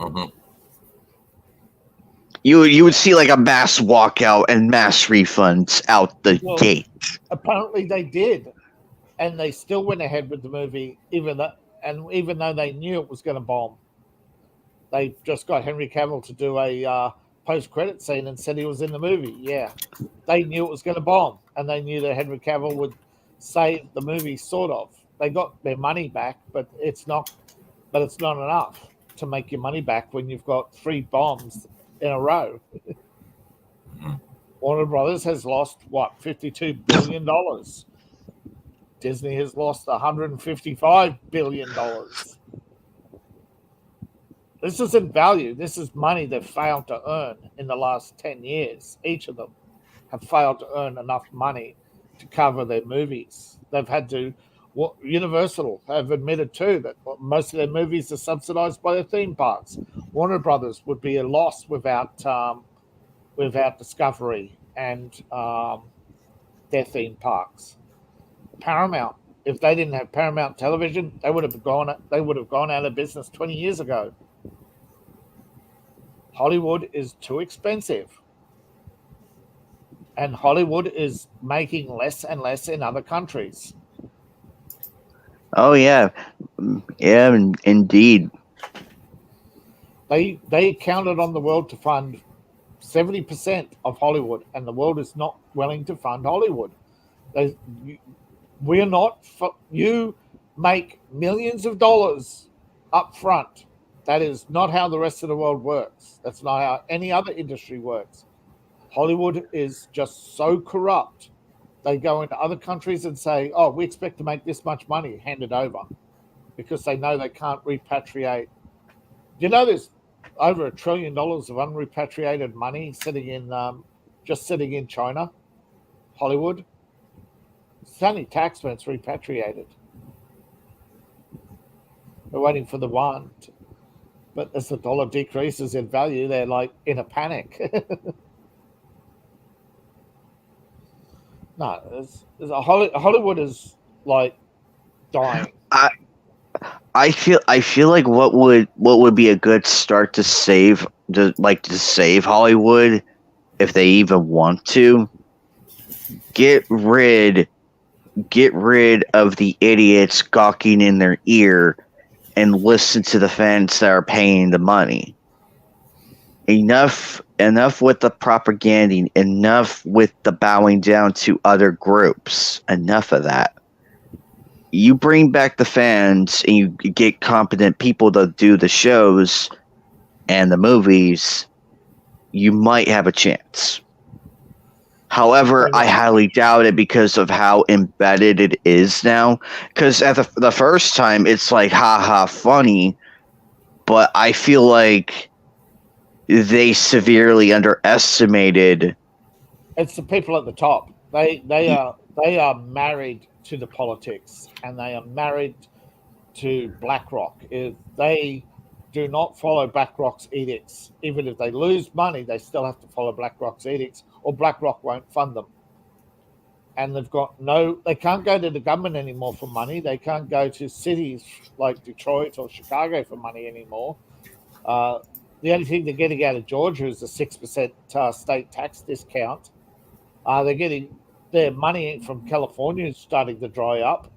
You would see like a mass walkout and mass refunds out the gate. Apparently they did, and they still went ahead with the movie, even though they knew it was going to bomb. They just got Henry Cavill to do a post-credit scene and said he was in the movie. Yeah, they knew it was going to bomb, and they knew that Henry Cavill would save the movie. Sort of. They got their money back, but it's not enough to make your money back when you've got 3 bombs in a row. Warner Brothers has lost $52 billion. Disney has lost $155 billion. This isn't value. This is money they've failed to earn in the last 10 years. Each of them have failed to earn enough money to cover their movies. They've had to Universal have admitted too that most of their movies are subsidized by their theme parks. Warner Brothers would be a loss without Discovery and their theme parks. Paramount, if they didn't have Paramount Television, they would have gone out of business 20 years ago. Hollywood is too expensive. And Hollywood is making less and less in other countries. Oh yeah, yeah, indeed. They counted on the world to fund 70% of Hollywood, and the world is not willing to fund Hollywood. We're not. You make millions of dollars up front. That is not how the rest of the world works. That's not how any other industry works. Hollywood is just so corrupt. They go into other countries and say, oh, we expect to make this much money, hand it over, because they know they can't repatriate. You know, there's over $1 trillion of unrepatriated money sitting in China, Hollywood. It's only tax when it's repatriated. We're waiting for the yuan. But as the dollar decreases in value, they're like in a panic. No, Hollywood is like dying. I feel like what would be a good start to save Hollywood, if they even want to, get rid of the idiots gawking in their ear and listen to the fans that are paying the money. Enough with the propaganda, enough with the bowing down to other groups. Enough of that. You bring back the fans and you get competent people to do the shows and the movies, you might have a chance. However, I highly doubt it because of how embedded it is now. Because at the first time, it's like, haha, funny. But I feel like they severely underestimated. It's the people at the top. They are married to the politics, and they are married to BlackRock. If they do not follow BlackRock's edicts, even if they lose money, they still have to follow BlackRock's edicts, or BlackRock won't fund them. And they can't go to the government anymore for money. They can't go to cities like Detroit or Chicago for money anymore. The only thing they're getting out of Georgia is a 6% state tax discount. They're getting their money from California is starting to dry up.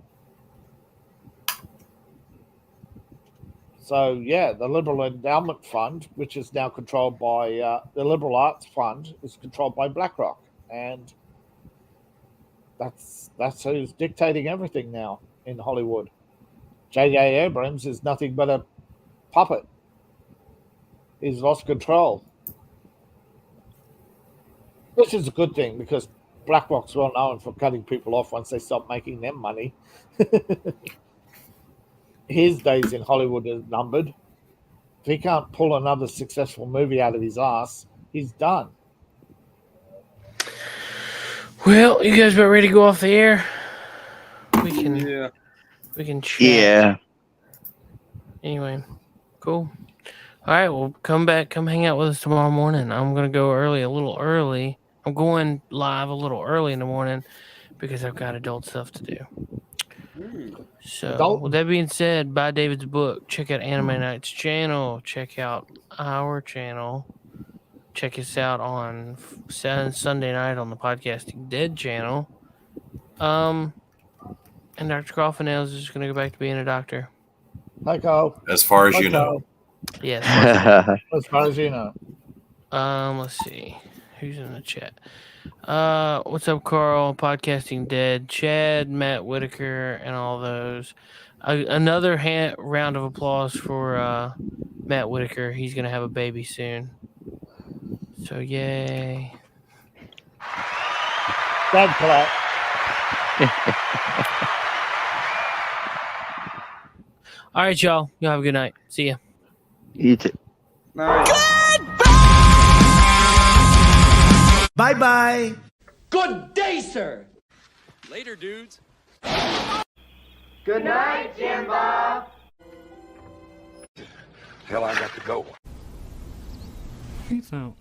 So, yeah, the Liberal Endowment Fund, which is now controlled by the Liberal Arts Fund, is controlled by BlackRock. And that's who's dictating everything now in Hollywood. J.J. Abrams is nothing but a puppet. He's lost control. Which is a good thing, because BlackRock's well known for cutting people off once they stop making them money. His days in Hollywood are numbered. If he can't pull another successful movie out of his ass, he's done. Well, you guys about ready to go off the air? We can chat. Yeah. Anyway, cool. All right, well, come hang out with us tomorrow morning. I'm going to go a little early. I'm going live a little early in the morning because I've got adult stuff to do. So, with that being said, buy David's book. Check out Anime Night's channel. Check out our channel. Check us out on Sunday night on the Podcasting Dead channel. And Dr. Coffin-Nails is just going to go back to being a doctor. Hi, Carl. As far as you know. Yes. As far as you know. Let's see. Who's in the chat? What's up, Carl? Podcasting Dead, Chad, Matt Whitaker, and all those. Another round of applause for Matt Whitaker. He's going to have a baby soon. So, yay. Dad clap. All right, y'all. Y'all have a good night. See ya. You too. Bye-bye. Good day, sir. Later, dudes. Good night, Jim Bob. Hell, I got to go. Peace out.